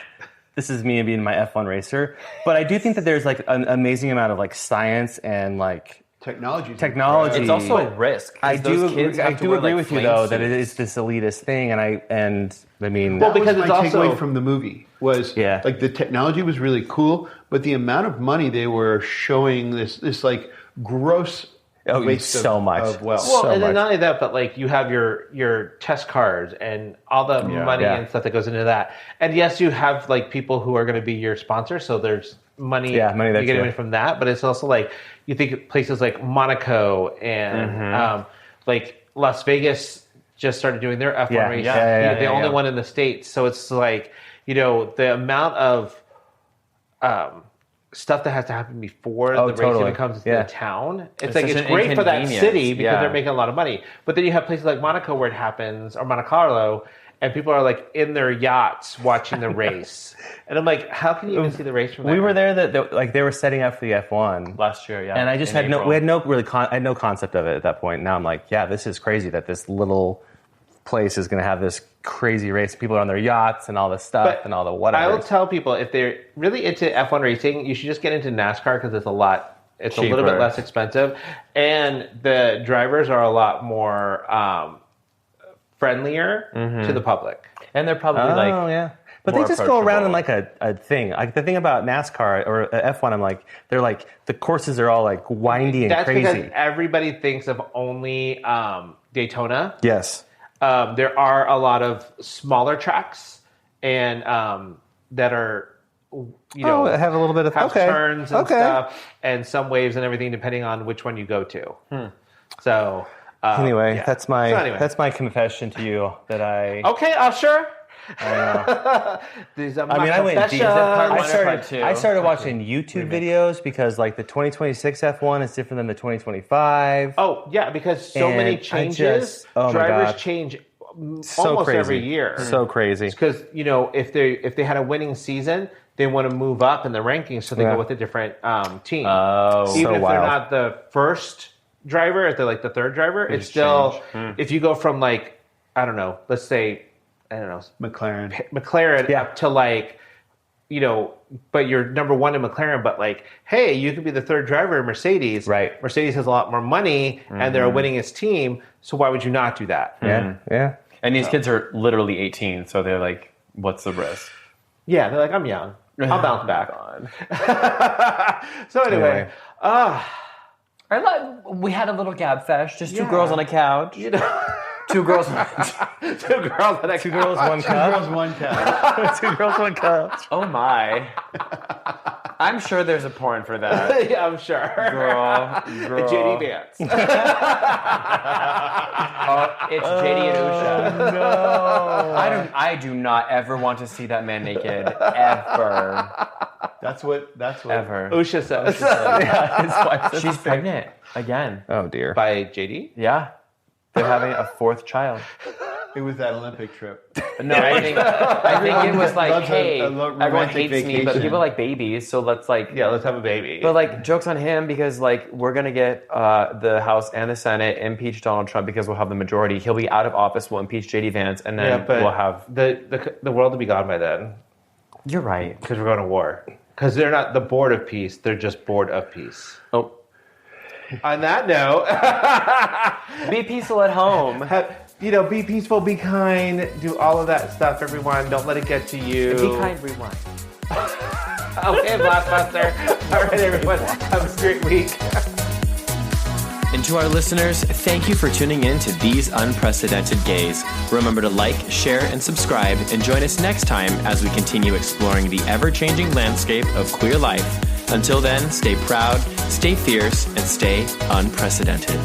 C: this is me being my F1 racer. But I do think that there's like an amazing amount of like science and like
D: technology.
A: It's also a risk.
C: I do agree with you though that it is this elitist thing, and I mean,
D: well, because my takeaway from the movie was like the technology was really cool, but the amount of money they were showing this like gross. Waste
C: so much.
D: Of wealth.
B: Well, and then not only that, but like you have your test cards and all the money and stuff that goes into that. And yes, you have like people who are going to be your sponsors, so there's money.
C: Yeah, money
B: you get away from that. But it's also like you think places like Monaco and like Las Vegas just started doing their F1 race. The only one in the States. So it's like, the amount of stuff that has to happen before the race even comes to the town. It's like, it's great for that city because they're making a lot of money. But then you have places like Monaco where it happens, or Monte Carlo, and people are like in their yachts watching the race. And I'm like, how can you even see the race from there?
C: We were there they were setting up for the F1
A: last year,
C: and I just had I had no concept of it at that point. Now I'm like, this is crazy that this little place is going to have this crazy race. People are on their yachts and all this stuff and all the whatever.
B: I will tell people, if they're really into F1 racing, you should just get into NASCAR, because it's a little bit less expensive, and the drivers are a lot more friendlier to the public.
A: And they're probably
C: but they just go around in like a thing. Like the thing about NASCAR or F1, I'm like, they're like, the courses are all like windy and crazy.
B: That's because everybody thinks of only Daytona.
C: Yes.
B: there are a lot of smaller tracks and that are,
C: have a little bit of
B: turns and stuff, and some waves and everything, depending on which one you go to. So
C: anyway, that's my confession to you that I.
B: Okay, sure.
C: I went deep. I started watching YouTube videos because like the 2026 F1 is different than the 2025.
B: Oh yeah, because so many changes. Drivers change almost every year.
C: So crazy.
B: Because if they had a winning season, they want to move up in the rankings, so they go with a different team.
C: Oh,
B: even if they're not the first driver, if they're like the third driver, it's still if you go from like let's say. I don't know, McLaren up to like, but you're number one in McLaren, but like, hey, you could be the third driver in Mercedes.
C: Right.
B: Mercedes has a lot more money and they're a winningest team. So why would you not do that?
C: Yeah. Yeah.
A: And these kids are literally 18. So they're like, what's the risk?
B: Yeah. They're like, I'm young. I'll bounce back on. So anyway,
A: we had a little gab fest, just two girls on a couch. Two girls, one couch.
C: Two girls, one couch. Two girls, one couch.
A: Oh my! I'm sure there's a porn for that.
B: Yeah, I'm sure.
A: Girl.
B: JD Vance.
A: It's JD and Usha.
C: No,
A: I do not ever want to see that man naked ever.
D: That's what
A: Ever.
B: Usha says.
A: Yeah, his wife says she's pregnant again.
C: Oh dear.
B: By JD?
A: Yeah. They're having a fourth child.
D: It was that Olympic trip.
A: No, I think it was like, hey, everyone hates me, but people like babies, so let's
B: let's have a baby.
A: But like, joke's on him because like we're gonna get the House and the Senate impeach Donald Trump because we'll have the majority. He'll be out of office. We'll impeach JD Vance, and then we'll have
B: the world will be gone by then.
A: You're right,
B: because we're going to war. Because they're not the board of peace; they're just board of peace.
A: Oh.
B: On that note,
A: be peaceful at home.
B: Be peaceful, be kind, do all of that stuff, everyone. Don't let it get to you.
A: And be kind, rewind.
B: Okay, Blockbuster. All right, everyone. Have a great week.
A: And to our listeners, thank you for tuning in to These Unprecedented Gays. Remember to like, share, and subscribe, and join us next time as we continue exploring the ever-changing landscape of queer life. Until then, stay proud, stay fierce, and stay unprecedented.